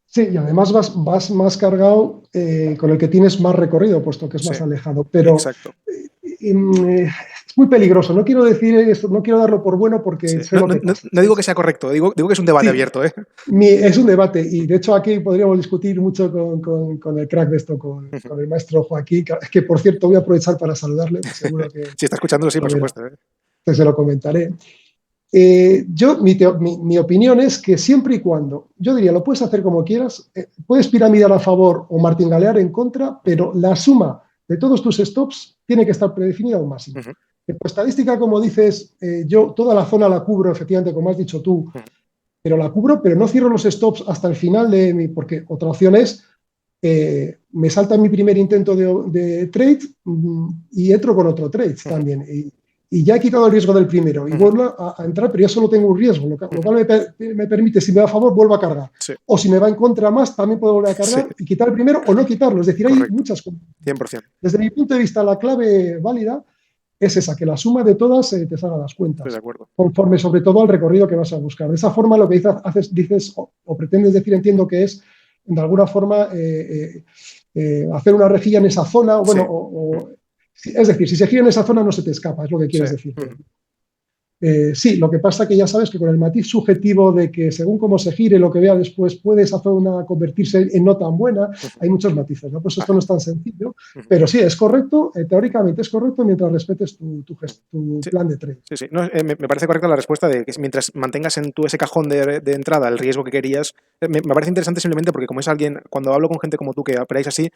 A: Sí, y además vas más cargado con el que tienes más recorrido, puesto que es más alejado. Pero es muy peligroso. No quiero decir esto, no quiero darlo por bueno porque
B: no digo que sea correcto, digo que es un debate abierto.
A: Es un debate y de hecho aquí podríamos discutir mucho con el crack de esto, con el maestro Joaquín, que por cierto voy a aprovechar para saludarle. Seguro que
B: si está escuchándolo, sí, por supuesto.
A: Se lo comentaré. Mi opinión es que siempre y cuando, yo diría, lo puedes hacer como quieras, puedes piramidar a favor o martingalear en contra, pero la suma de todos tus stops tiene que estar predefinida al máximo. Por estadística, como dices, yo toda la zona la cubro, efectivamente, como has dicho tú, pero la cubro, pero no cierro los stops hasta el final porque otra opción es, me salta mi primer intento de trade y entro con otro trade también. Y ya he quitado el riesgo del primero y vuelvo a entrar, pero ya solo tengo un riesgo, lo cual me permite, si me va a favor, vuelvo a cargar. Sí. O si me va en contra más, también puedo volver a cargar y quitar el primero o no quitarlo. Es decir, hay muchas cosas.
B: 100%.
A: Desde mi punto de vista, la clave válida es esa, que la suma de todas te salga las cuentas.
B: Estoy de acuerdo.
A: Conforme sobre todo al recorrido que vas a buscar. De esa forma lo que dices o pretendes decir, entiendo que es, de alguna forma, hacer una rejilla en esa zona, es decir, si se gira en esa zona no se te escapa, es lo que quieres decir. Sí, lo que pasa que ya sabes que con el matiz subjetivo de que según cómo se gire lo que vea después puede esa zona convertirse en no tan buena, hay muchos matices, ¿no? Pues esto no es tan sencillo, pero sí, es correcto, teóricamente es correcto mientras respetes tu plan de trade.
B: Sí. No, me parece correcta la respuesta de que mientras mantengas en ese cajón de entrada el riesgo que querías. Me parece interesante simplemente porque como es alguien, cuando hablo con gente como tú que operáis así,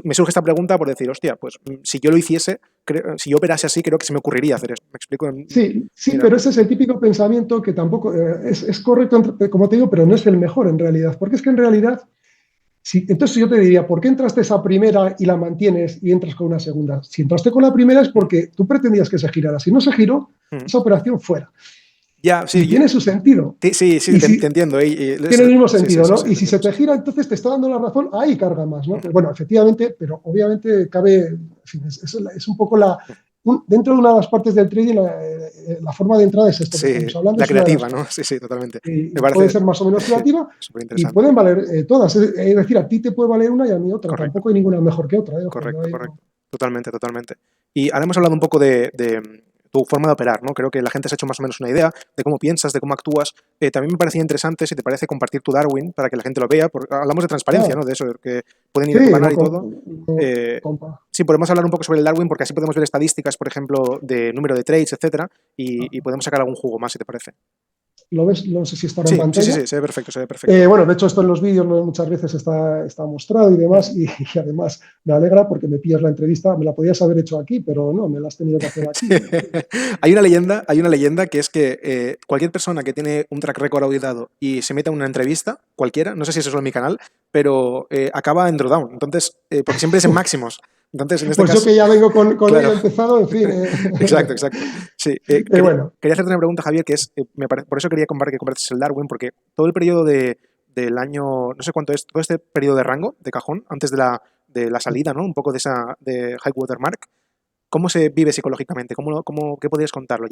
B: me surge esta pregunta por decir, hostia, pues si yo lo hiciese, si yo operase así, creo que se me ocurriría hacer esto. ¿Me explico?
A: Sí, pero ese es el típico pensamiento que tampoco es correcto, como te digo, pero no es el mejor en realidad. Porque es que en realidad, entonces yo te diría, ¿por qué entraste esa primera y la mantienes y entras con una segunda? Si entraste con la primera es porque tú pretendías que se girara. Si no se giró, esa operación fuera.
B: Ya, sí,
A: y tiene su sentido.
B: Sí, te entiendo.
A: Tiene el mismo sentido, ¿no? Y si se te gira, entonces te está dando la razón, ahí carga más, ¿no? Bueno, efectivamente, pero obviamente cabe, en fin, es un poco dentro de una de las partes del trading, la forma de entrada es esto que estamos hablando.
B: La creativa, ¿no? Sí, totalmente.
A: Puede ser más o menos creativa y pueden valer todas. Es decir, a ti te puede valer una y a mí otra. Correcto. Tampoco hay ninguna mejor que otra.
B: Correcto. Totalmente. Y ahora hemos hablado un poco de tu forma de operar, ¿no? Creo que la gente se ha hecho más o menos una idea de cómo piensas, de cómo actúas. También me parecía interesante, si te parece, compartir tu Darwin para que la gente lo vea. Porque hablamos de transparencia, ¿no? De eso, de que pueden ir a tu canal y todo. Sí, podemos hablar un poco sobre el Darwin porque así podemos ver estadísticas, por ejemplo, de número de trades, etcétera, y podemos sacar algún jugo más, si te parece.
A: ¿Lo ves? No sé si está en pantalla.
B: Sí, se ve perfecto.
A: Bueno, de hecho, esto en los vídeos muchas veces está mostrado y demás, y además me alegra porque me pillas la entrevista, me la podías haber hecho aquí, pero no, me la has tenido que hacer aquí.
B: Hay una leyenda que es que cualquier persona que tiene un track record auditado y se mete en una entrevista, cualquiera, no sé si eso es en mi canal, pero acaba en drawdown, entonces, porque siempre es en máximos. Entonces, en este caso,
A: yo que ya vengo con claro. Ello empezado, en fin.
B: Exacto. Sí,
A: bueno.
B: Quería hacerte una pregunta, Javier, que es, por eso quería que compartes el Darwin, porque todo el periodo del año, no sé cuánto es, todo este periodo de rango, de cajón, antes de la salida, ¿no? Un poco de high watermark, ¿cómo se vive psicológicamente? ¿Qué podrías contarlo?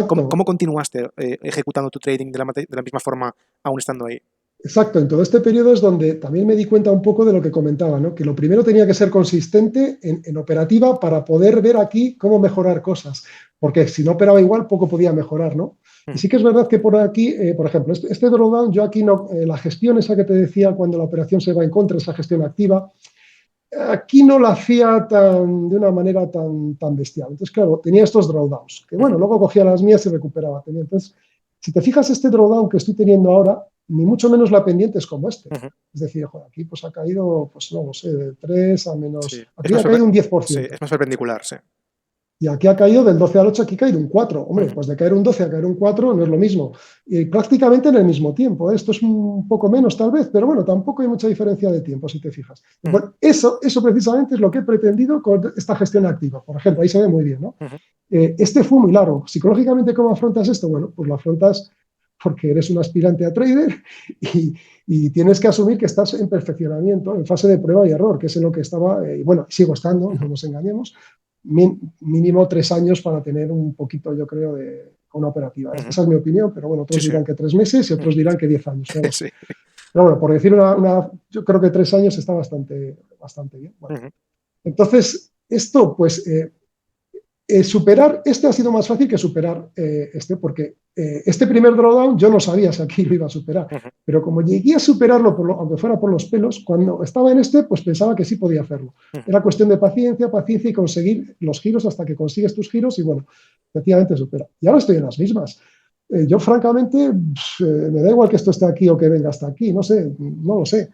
B: ¿Cómo continuaste ejecutando tu trading de la misma forma aún estando ahí?
A: Exacto, en todo este periodo es donde también me di cuenta un poco de lo que comentaba, ¿no? Que lo primero tenía que ser consistente en operativa para poder ver aquí cómo mejorar cosas, porque si no operaba igual poco podía mejorar, ¿no? Y sí que es verdad que por aquí, por ejemplo, este drawdown, yo aquí no, la gestión esa que te decía cuando la operación se va en contra, esa gestión activa, aquí no la hacía de una manera tan bestial. Entonces, claro, tenía estos drawdowns, que bueno, luego cogía las mías y recuperaba. Entonces, si te fijas, este drawdown que estoy teniendo ahora, ni mucho menos la pendiente es como este. Es decir, joder, aquí pues ha caído, pues no lo sé, de 3 a menos...
B: Sí.
A: Aquí ha caído un 10%.
B: Sí, es más perpendicular, sí.
A: Y aquí ha caído del 12 al 8, aquí ha caído un 4. Hombre, pues de caer un 12 a caer un 4 no es lo mismo. Y prácticamente en el mismo tiempo. Esto es un poco menos tal vez, pero bueno, tampoco hay mucha diferencia de tiempo, si te fijas. Bueno, eso precisamente es lo que he pretendido con esta gestión activa. Por ejemplo, ahí se ve muy bien, ¿no? Este fue muy largo. Psicológicamente, ¿cómo afrontas esto? Bueno, pues lo afrontas porque eres un aspirante a trader y tienes que asumir que estás en perfeccionamiento, en fase de prueba y error, que es en lo que estaba, y bueno, sigo estando, no nos engañemos, mínimo 3 años para tener un poquito, yo creo, de una operativa. Esa es mi opinión, pero bueno, otros dirán que 3 meses y otros dirán que 10 años. ¿No? Sí. Pero bueno, por decir yo creo que 3 años está bastante bien. Bueno. Entonces, esto, pues, superar este ha sido más fácil que superar este, porque este primer drawdown yo no sabía si aquí lo iba a superar, pero como llegué a superarlo, aunque fuera por los pelos, cuando estaba en este, pues pensaba que sí podía hacerlo. Era cuestión de paciencia y conseguir los giros hasta que consigues tus giros y bueno, efectivamente supera. Y ahora estoy en las mismas. Yo francamente me da igual que esto esté aquí o que venga hasta aquí, no sé, no lo sé.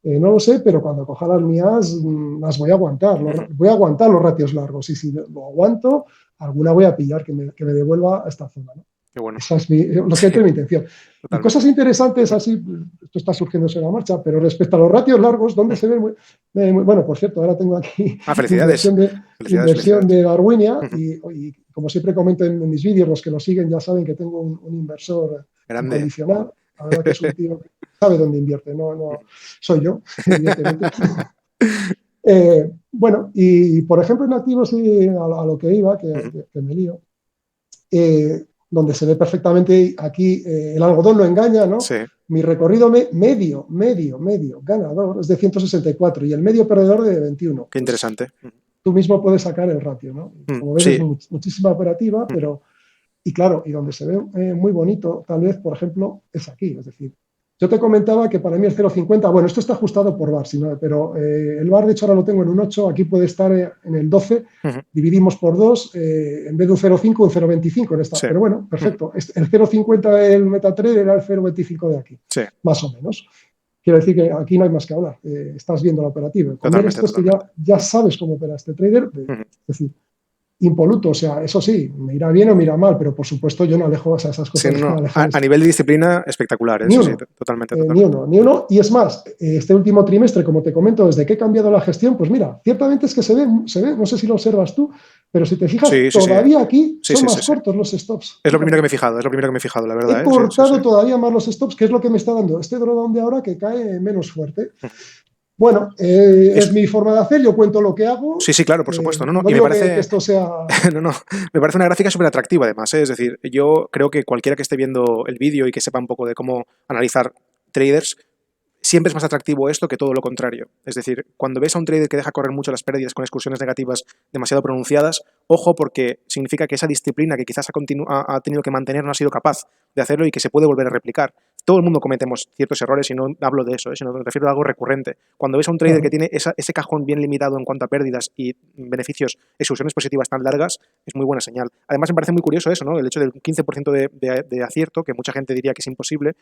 A: No lo sé, pero cuando coja las mías las voy a aguantar. Voy a aguantar los ratios largos y si lo aguanto, alguna voy a pillar que me devuelva a esta zona, ¿no?
B: Qué bueno.
A: Esa es mi intención. Y cosas interesantes así, esto está surgiendo sobre la marcha, pero respecto a los ratios largos, ¿dónde se ven? Bueno, por cierto, ahora tengo aquí
B: felicidades.
A: Inversión de Darwinia y como siempre comento en mis vídeos, los que lo siguen ya saben que tengo un inversor incondicional. La verdad que es un tío que sabe dónde invierte, no soy yo, evidentemente. Bueno, y por ejemplo en activos y a lo que iba, que me lío, donde se ve perfectamente aquí el algodón no engaña, ¿no?
B: Sí.
A: Mi recorrido medio ganador es de 164 y el medio perdedor de 21.
B: Qué interesante.
A: Tú mismo puedes sacar el ratio, ¿no? Como ves,
B: Sí.
A: es muchísima operativa, pero... Y claro, y donde se ve muy bonito, tal vez, por ejemplo, es aquí. Es decir, yo te comentaba que para mí el 0,50, bueno, esto está ajustado por bar, pero el bar, de hecho, ahora lo tengo en un 8, aquí puede estar en el 12, dividimos por 2, en vez de un 0,5, un 0,25 en esta. Sí. Pero bueno, perfecto. El 0,50 del MetaTrader era el 0,25 de aquí, sí. Más o menos. Quiero decir que aquí no hay más que hablar. Estás viendo la operativa. Con ver esto es que ya sabes cómo opera este trader. Es decir, impoluto, o sea, eso sí, me irá bien o me irá mal, pero por supuesto yo no alejo esas cosas.
B: Sí, no, a nivel de disciplina, espectacular,
A: ni
B: eso
A: uno,
B: sí, totalmente.
A: Ni uno, y es más, este último trimestre, como te comento, desde que he cambiado la gestión, pues mira, ciertamente es que se ve, no sé si lo observas tú, pero si te fijas, todavía aquí son más cortos los stops.
B: Es lo primero que me he fijado, la verdad.
A: He cortado todavía más los stops, que es lo que me está dando este drawdown de ahora que cae menos fuerte. Bueno, es mi forma de hacer, yo cuento lo que hago.
B: Sí, claro, por supuesto. No,
A: y me parece que esto sea...
B: me parece una gráfica súper atractiva además. Es decir, yo creo que cualquiera que esté viendo el vídeo y que sepa un poco de cómo analizar traders, siempre es más atractivo esto que todo lo contrario. Es decir, cuando ves a un trader que deja correr mucho las pérdidas con excursiones negativas demasiado pronunciadas, ojo, porque significa que esa disciplina que quizás ha tenido que mantener no ha sido capaz de hacerlo y que se puede volver a replicar. Todo el mundo cometemos ciertos errores y no hablo de eso, sino me refiero a algo recurrente. Cuando ves a un trader que tiene ese cajón bien limitado en cuanto a pérdidas y beneficios, excursiones positivas tan largas, es muy buena señal. Además, me parece muy curioso eso, ¿no? El hecho del 15% de acierto, que mucha gente diría que es imposible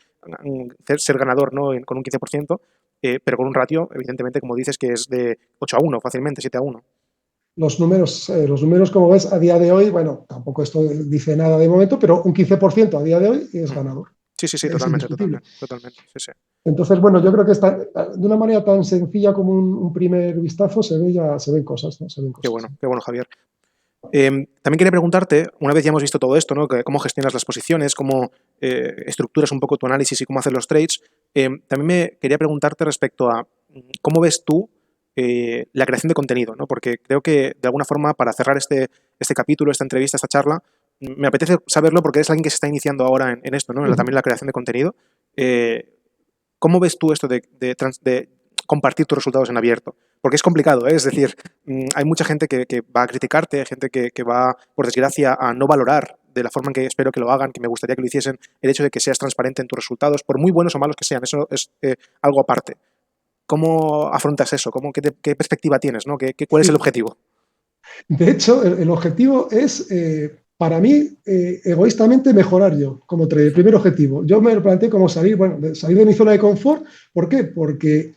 B: ser ganador, ¿no? Con un 15%, pero con un ratio, evidentemente, como dices, que es de 8-1, fácilmente, 7-1.
A: Los números, como ves, a día de hoy, bueno, tampoco esto dice nada de momento, pero un 15% a día de hoy es ganador.
B: Sí, totalmente. Sí.
A: Entonces, bueno, yo creo que de una manera tan sencilla como un primer vistazo se ven cosas, ¿no?
B: Qué bueno, Javier. También quería preguntarte, una vez ya hemos visto todo esto, ¿no? Cómo gestionas las posiciones, cómo estructuras un poco tu análisis y cómo hacer los trades, también me quería preguntarte respecto a cómo ves tú la creación de contenido, ¿no? Porque creo que, de alguna forma, para cerrar este capítulo, esta entrevista, esta charla, me apetece saberlo porque eres alguien que se está iniciando ahora en esto, ¿no? También la creación de contenido. ¿Cómo ves tú esto de compartir tus resultados en abierto? Porque es complicado, ¿eh? Es decir, hay mucha gente que va a criticarte, hay gente que va, por desgracia, a no valorar de la forma en que espero que lo hagan, que me gustaría que lo hiciesen, el hecho de que seas transparente en tus resultados, por muy buenos o malos que sean. Eso es algo aparte. ¿Cómo afrontas eso? ¿Qué perspectiva tienes, ¿no? ¿Cuál es el objetivo?
A: De hecho, el objetivo es, para mí, egoístamente mejorar yo como trader. Primer objetivo. Yo me lo planteé como salir de mi zona de confort. ¿Por qué? Porque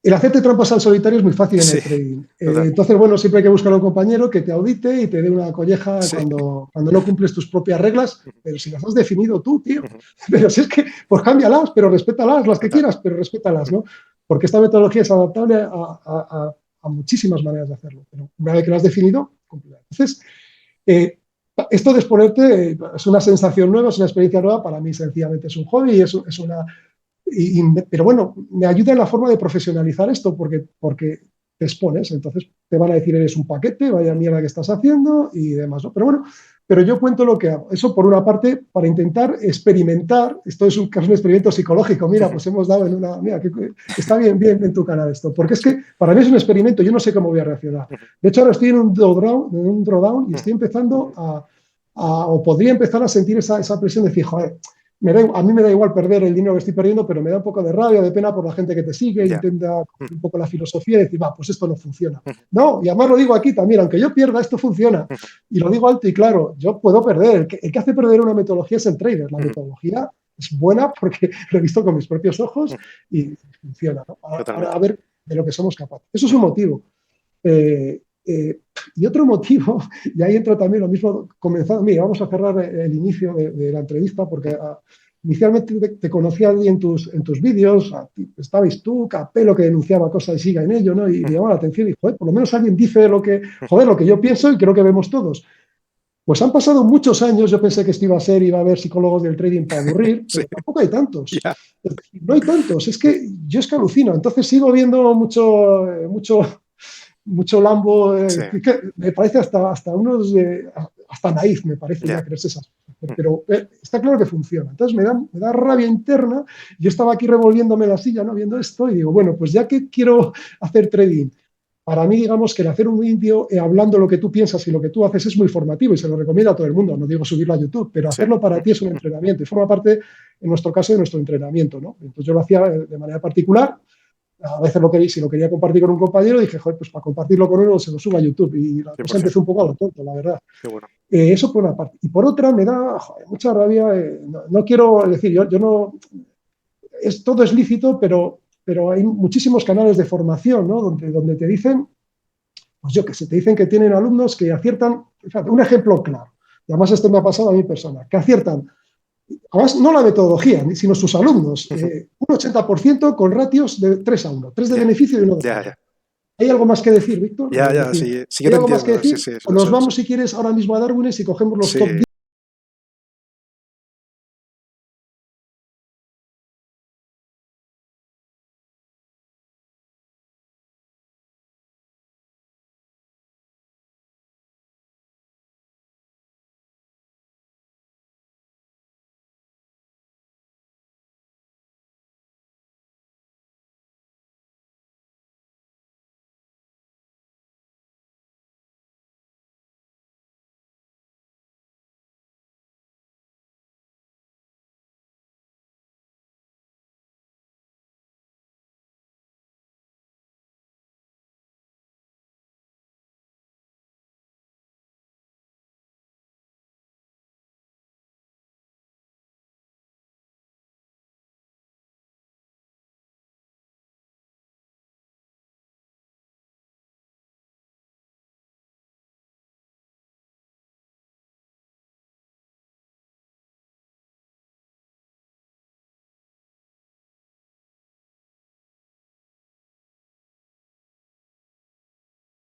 A: el hacerte trampas al solitario es muy fácil en el trading. Entonces, bueno, siempre hay que buscar a un compañero que te audite y te dé una colleja cuando no cumples tus propias reglas, pero si las has definido tú, tío. Pero si es que, pues cámbialas, pero respétalas, las que quieras, pero respétalas, ¿no? Porque esta metodología es adaptable a muchísimas maneras de hacerlo. Pero una vez que lo has definido, cumplirla. Entonces, esto de exponerte es una sensación nueva, es una experiencia nueva. Para mí, sencillamente, es un hobby, es una... pero bueno, me ayuda en la forma de profesionalizar esto porque te expones, entonces te van a decir eres un paquete, vaya mierda que estás haciendo y demás, ¿no? Pero bueno, yo cuento lo que hago. Eso por una parte para intentar experimentar, esto es un experimento psicológico, mira, pues hemos dado en una, mira, que está bien en tu canal esto, porque es que para mí es un experimento, yo no sé cómo voy a reaccionar. De hecho ahora estoy en un drawdown y estoy empezando o podría empezar a sentir esa presión de decir, joder, a mí me da igual perder el dinero que estoy perdiendo, pero me da un poco de rabia, de pena por la gente que te sigue, intenta un poco la filosofía y decir, pues esto no funciona. No, y además lo digo aquí también, aunque yo pierda, esto funciona. Y lo digo alto y claro, yo puedo perder. El que hace perder una metodología es el trader. La metodología es buena porque lo he visto con mis propios ojos y funciona, ¿no? A ver de lo que somos capaces. Eso es un motivo. Y otro motivo, y ahí entra también lo mismo, mira, vamos a cerrar el inicio de la entrevista porque inicialmente te conocía en tus vídeos, estabais tú, Capello, que denunciaba cosas y siga en ello, ¿no? Y me llamaba la atención y, joder, por lo menos alguien dice lo que yo pienso y creo que vemos todos. Pues han pasado muchos años, yo pensé que esto iba a haber psicólogos del trading para aburrir, pero tampoco hay tantos. No hay tantos, es que alucino. Entonces sigo viendo mucho mucho Lambo,
B: Sí.
A: que me parece hasta unos hasta naif, me parece ya creerse esas cosas. Pero está claro que funciona. Entonces me da rabia interna. Yo estaba aquí revolviéndome la silla, ¿no? Viendo esto y digo, bueno, pues ya que quiero hacer trading, para mí, digamos que el hacer un vídeo hablando lo que tú piensas y lo que tú haces es muy formativo y se lo recomiendo a todo el mundo. No digo subirlo a YouTube, pero hacerlo para ti es un entrenamiento y forma parte, en nuestro caso, de nuestro entrenamiento, ¿no? Entonces yo lo hacía de manera particular. A veces si lo quería compartir con un compañero, dije, joder, pues para compartirlo con uno se lo subo a YouTube. Y la cosa empezó un poco a lo tonto, la verdad.
B: Qué bueno.
A: Eso por una parte. Y por otra, me da mucha rabia. No quiero decir, yo no. Todo es lícito, pero hay muchísimos canales de formación, ¿no? Donde te dicen, pues yo qué sé, te dicen que tienen alumnos que aciertan. Fíjate, un ejemplo claro. Y además este me ha pasado a mi persona, que aciertan. Además, no la metodología, sino sus alumnos. Un 80% con ratios de 3-1. 3 de beneficio y 1 de pérdida. ¿Hay algo más que decir, Víctor?
B: Sí, yo
A: ¿Hay algo más que decir?
B: Sí,
A: o nos vamos, si quieres, ahora mismo a Darwin y cogemos los top 10